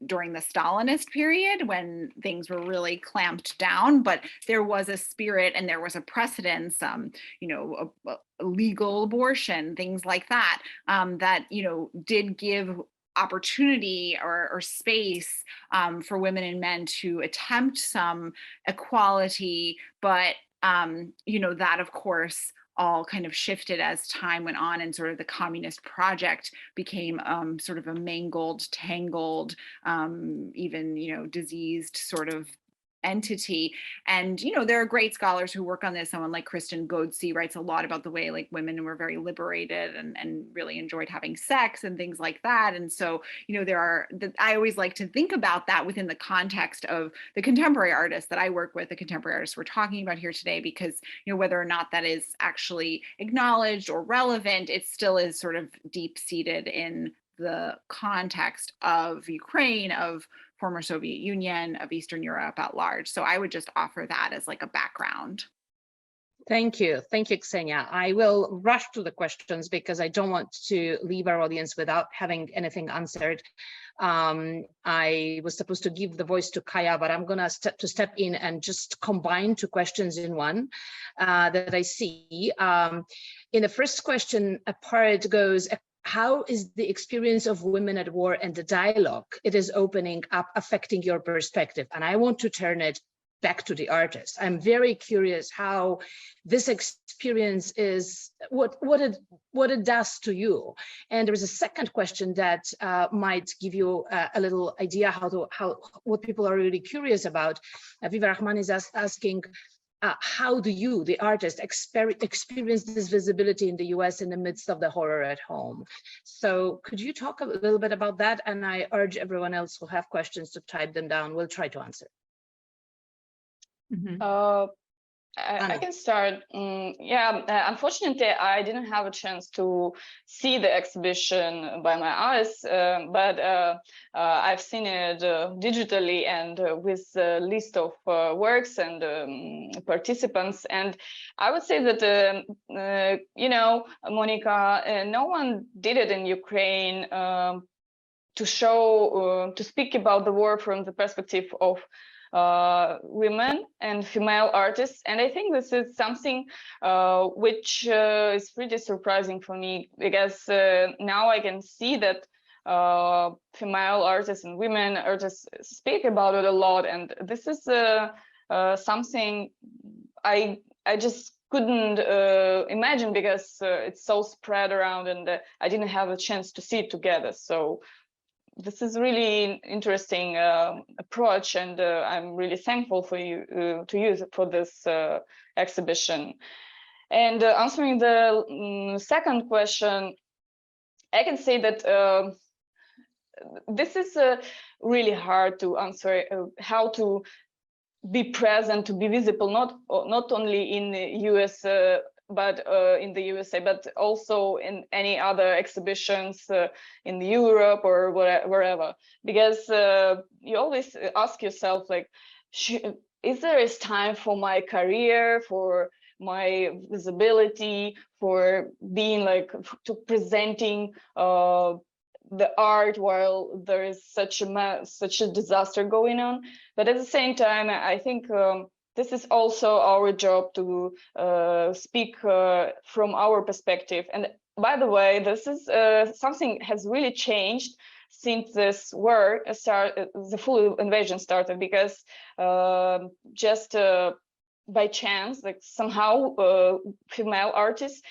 during the Stalinist period, when things were really clamped down, but there was a spirit and there was a precedence, legal abortion, things like that, that, did give opportunity or space for women and men to attempt some equality, but that, of course, all kind of shifted as time went on, and sort of the communist project became sort of a mangled, tangled, even, diseased sort of entity. And, there are great scholars who work on this. Someone like Kristen Godsey writes a lot about the way like women were very liberated and really enjoyed having sex and things like that. And so, I always like to think about that within the context of the contemporary artists that I work with, the contemporary artists we're talking about here today, because, whether or not that is actually acknowledged or relevant, it still is sort of deep-seated in the context of Ukraine, of former Soviet Union, of Eastern Europe at large. So I would just offer that as like a background. Thank you. Thank you, Ksenia. I will rush to the questions because I don't want to leave our audience without having anything answered. I was supposed to give the voice to Kaya, but I'm going to step in and just combine two questions in one that I see. In the first question, a part goes, how is the experience of women at war and the dialogue it is opening up affecting your perspective? And I want to turn it back to the artist. I'm very curious how this experience is, what it does to you. And there is a second question that might give you a little idea what people are really curious about. Viva Rahman is asking, how do you, the artist, experience this visibility in the US in the midst of the horror at home? So could you talk a little bit about that? And I urge everyone else who have questions to type them down. We'll try to answer. I can start. Unfortunately, I didn't have a chance to see the exhibition by my eyes, but I've seen it digitally and with a list of works and participants. And I would say that, Monika, no one did it in Ukraine to show, to speak about the war from the perspective of women and female artists, and I think this is something which is pretty surprising for me, because now I can see that female artists and women artists speak about it a lot, and this is something I just couldn't imagine, because it's so spread around, and I didn't have a chance to see it together. So this is really interesting approach, and I'm really thankful for you to use it for this exhibition. And answering the second question, I can say that this is really hard to answer, how to be present, to be visible, not only in the US, but in the USA, but also in any other exhibitions in Europe or wherever, because you always ask yourself, like, is there a time for my career, for my visibility, for being like to presenting the art while there is such a disaster going on? But at the same time, I think this is also our job to speak from our perspective. And by the way, this is something has really changed since this war started, the full invasion started, because just by chance, like somehow female artists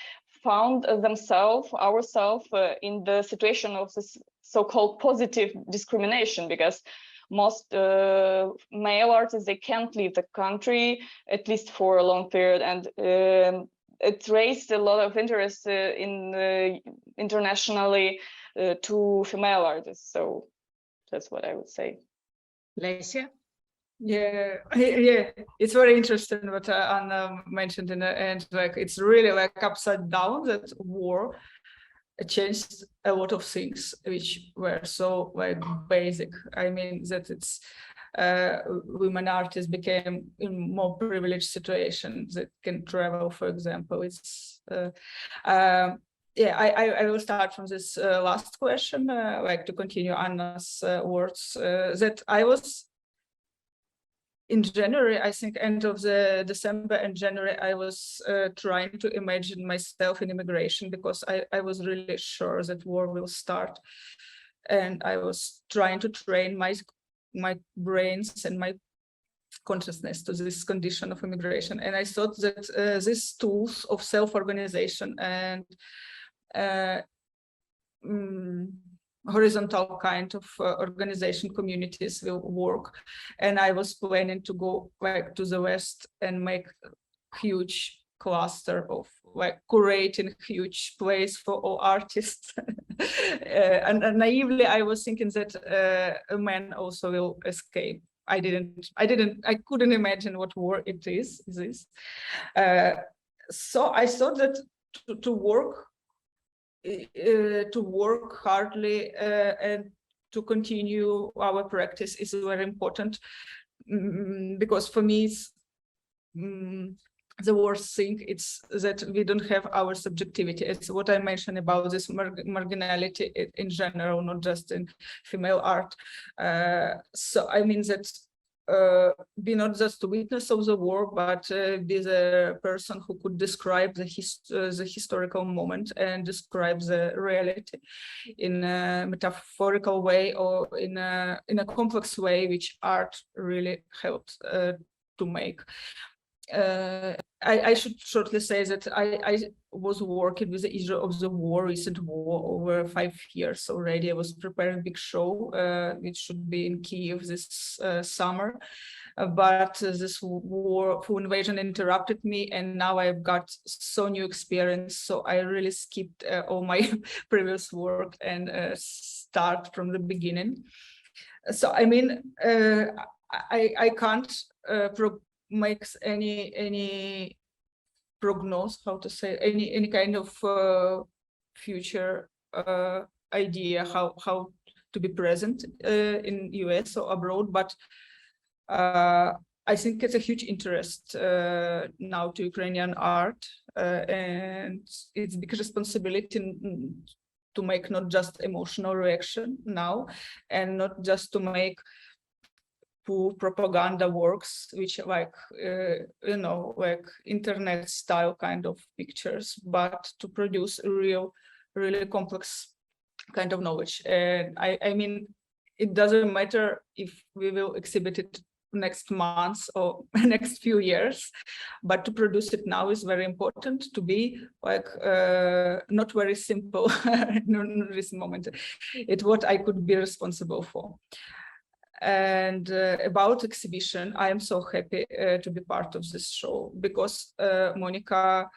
found ourselves in the situation of this so-called positive discrimination, because most male artists, they can't leave the country, at least for a long period, and it raised a lot of interest internationally to female artists. So that's what I would say. Lesia? Yeah, it's very interesting what Anna mentioned in the end. Like, it's really like upside down, that war changed a lot of things which were so like basic. I mean, that it's women artists became in more privileged situations that can travel, for example. It's I will start from this last question, like to continue Anna's words, that I was in January, I think end of the December and January, I was trying to imagine myself in immigration, because I was really sure that war will start. And I was trying to train my brains and my consciousness to this condition of immigration. And I thought that these tools of self-organization and horizontal kind of organization communities will work. And I was planning to go back to the West and make huge cluster of like curating huge place for all artists. and naively I was thinking that men also will escape. I couldn't imagine what war it is. So I thought that to work hardly and to continue our practice is very important, because for me it's the worst thing is that we don't have our subjectivity. It's what I mentioned about this marginality in general, not just in female art. So I mean that be not just a witness of the war, but be the person who could describe the historical moment and describe the reality in a metaphorical way or in a complex way, which art really helps to make. I should shortly say that I was working with the issue of the war, recent war, over 5 years already. I was preparing a big show, which should be in Kyiv this summer. But this war, full invasion interrupted me, and now I've got so new experience. So I really skipped all my previous work and start from the beginning. So I mean, I can't make any prognose, how to say, any kind of future idea how to be present in US or abroad, but I think it's a huge interest now to Ukrainian art, and it's a big responsibility to make not just emotional reaction now, and not just to make poor propaganda works, which like like internet style kind of pictures, but to produce really complex kind of knowledge. And I mean, it doesn't matter if we will exhibit it next months or next few years, but to produce it now is very important, to be like not very simple in this moment. It's what I could be responsible for. And about exhibition, I am so happy to be part of this show, because Monika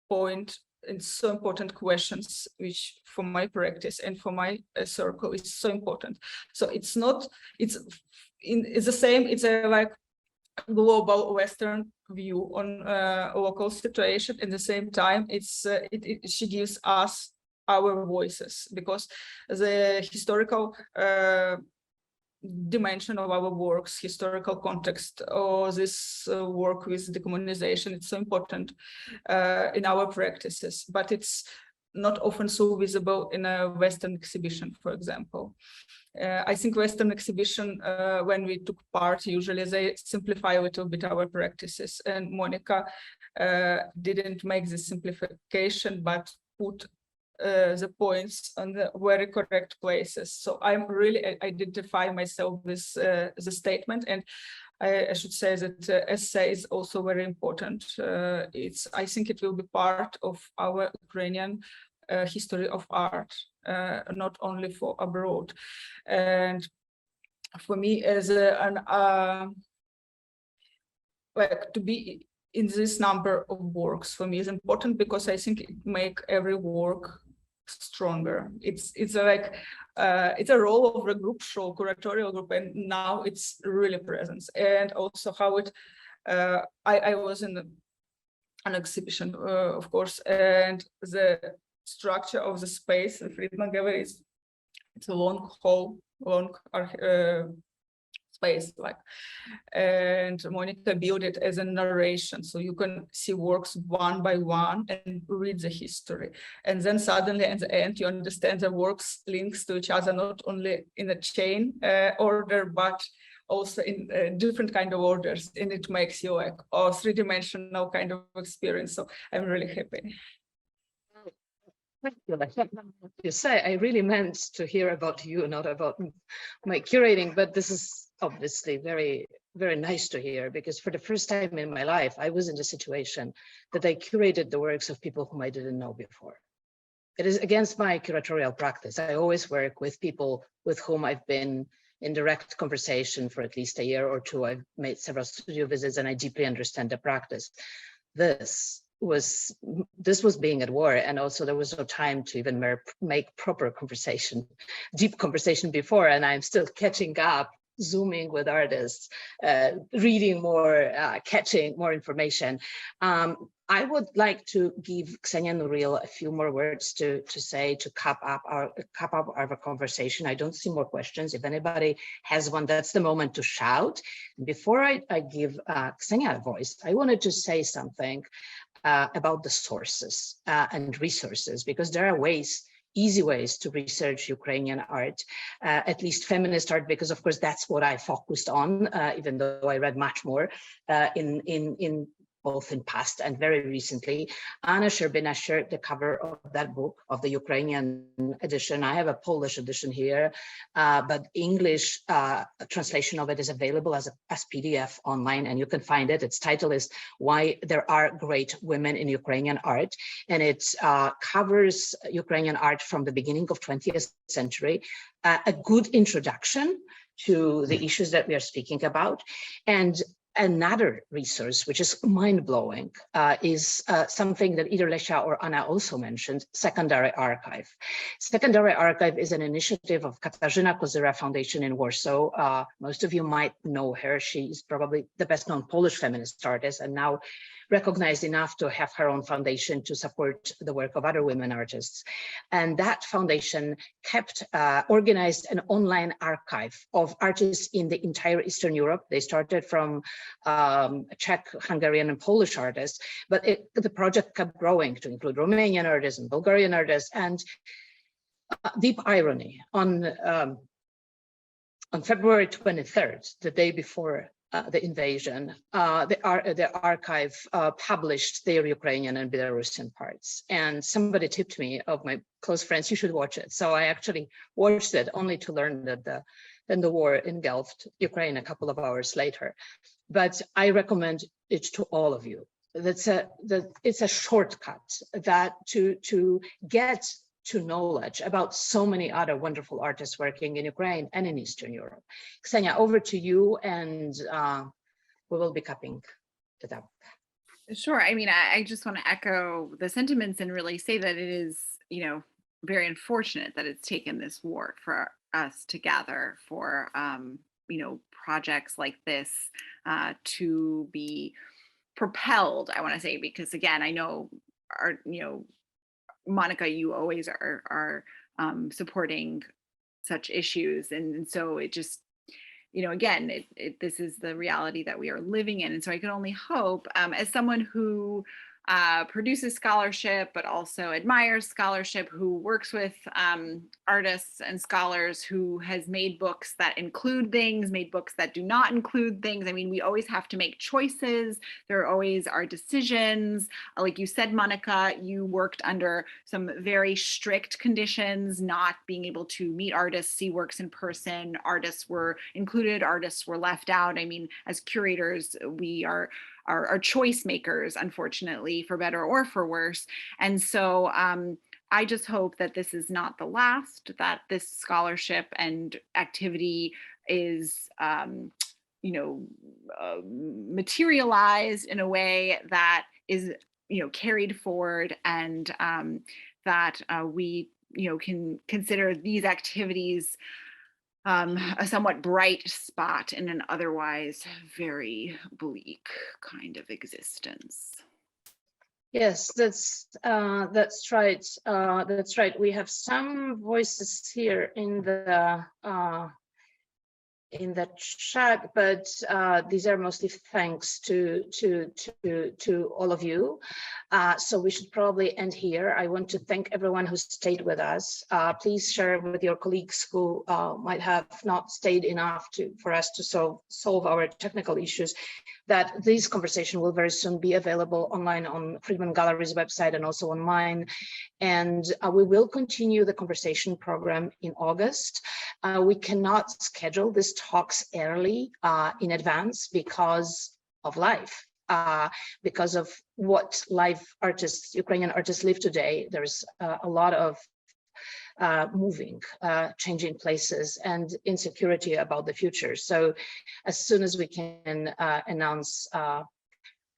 point in so important questions, which for my practice and for my circle is so important. So it's not, it's the same, it's a like global Western view on local situation. At the same time, she gives us our voices, because the historical dimension of our works, historical context, or this work with decommunization, it's so important in our practices, but it's not often so visible in a Western exhibition, for example. I think Western exhibition, when we took part, usually they simplify a little bit our practices, and Monika didn't make this simplification, but put the points on the very correct places. So I'm really identify myself with the statement, and I should say that essay is also very important. I think it will be part of our Ukrainian history of art, not only for abroad. And for me, as like to be in this number of works, for me is important, because I think it make every work stronger. It's like it's a role of a group show, curatorial group, and now it's really present. And also how it I was in an exhibition, of course, and the structure of the space, the Fridman Gallery, it's a long hall, long space, like, and Monika built it as a narration, so you can see works one by one and read the history, and then suddenly at the end you understand the works links to each other, not only in a chain order, but also in different kind of orders, and it makes you like a three-dimensional kind of experience. So I'm really happy. Thank you. What you say, I really meant to hear about you, not about my curating, but this is obviously very, very nice to hear, because for the first time in my life, I was in the situation that I curated the works of people whom I didn't know before. It is against my curatorial practice. I always work with people with whom I've been in direct conversation for at least a year or two. I've made several studio visits and I deeply understand the practice. This was being at war, and also there was no time to even make proper conversation, deep conversation before, and I'm still catching up, Zooming with artists, reading more, catching more information. I would like to give Ksenia Nouril a few more words to say, to cap up our conversation. I don't see more questions. If anybody has one, that's the moment to shout. Before I give Ksenia a voice, I wanted to say something about the sources and resources, because there are ways, easy ways to research Ukrainian art, at least feminist art, because of course that's what I focused on, even though I read much more in both in past and very recently. Anna Scherbyna shared the cover of that book, of the Ukrainian edition. I have a Polish edition here, but English translation of it is available as PDF online, and you can find it. Its title is Why There Are Great Women in Ukrainian Art, and it covers Ukrainian art from the beginning of 20th century, a good introduction to the issues that we are speaking about. And another resource, which is mind-blowing, is something that either Lesia or Anna also mentioned, Secondary Archive. Secondary Archive is an initiative of Katarzyna Kozyra Foundation in Warsaw. Most of you might know her. She's probably the best-known Polish feminist artist, and now recognized enough to have her own foundation to support the work of other women artists. And that foundation kept organized an online archive of artists in the entire Eastern Europe. They started from Czech, Hungarian, and Polish artists, but the project kept growing to include Romanian artists and Bulgarian artists. And deep irony, on February 23rd, the day before the invasion, the archive published their Ukrainian and Belarusian parts. And somebody tipped me, of my close friends, you should watch it. So I actually watched it, only to learn that the war engulfed Ukraine a couple of hours later. But I recommend it to all of you. It's a shortcut that to get to knowledge about so many other wonderful artists working in Ukraine and in Eastern Europe. Ksenia, over to you, and we will be cupping it up. Sure. I mean, I just want to echo the sentiments and really say that it is, very unfortunate that it's taken this war for us to gather for, projects like this to be propelled, I want to say, because again, I know Monika, you always are supporting such issues. And so it just, again, this is the reality that we are living in. And so I can only hope, as someone who produces scholarship, but also admires scholarship, who works with artists and scholars, who has made books that include things, made books that do not include things. I mean, we always have to make choices. There always are decisions. Like you said, Monika, you worked under some very strict conditions, not being able to meet artists, see works in person. Artists were included, artists were left out. I mean, as curators, we are choice makers, unfortunately, for better or for worse. And so I just hope that this is not the last, that this scholarship and activity is, materialized in a way that is, carried forward, and that we, can consider these activities a somewhat bright spot in an otherwise very bleak kind of existence. Yes, that's right. That's right. We have some voices here in the chat, but these are mostly thanks to all of you. So we should probably end here. I want to thank everyone who stayed with us. Please share with your colleagues who might have not stayed enough for us to solve our technical issues, that this conversation will very soon be available online on Fridman Gallery's website and also on mine. And we will continue the conversation program in August. We cannot schedule these talks early in advance because of life, because of what Ukrainian artists live today. There's a lot of moving, changing places, and insecurity about the future. So as soon as we can announce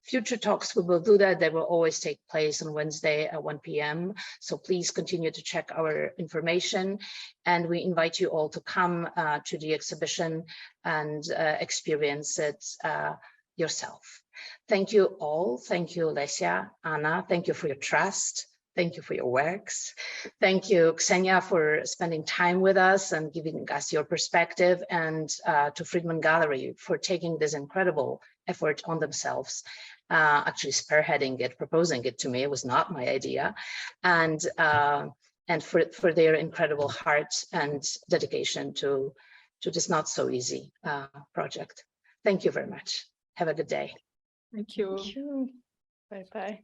future talks, we will do that. They will always take place on Wednesday at 1 p.m. So please continue to check our information. And we invite you all to come to the exhibition and experience it yourself. Thank you all. Thank you, Lesia, Anna. Thank you for your trust. Thank you for your works. Thank you, Ksenia, for spending time with us and giving us your perspective, and to Fridman Gallery for taking this incredible effort on themselves, actually spearheading it, proposing it to me. It was not my idea. And for their incredible heart and dedication to this not so easy project. Thank you very much. Have a good day. Thank you. Thank you. Bye-bye.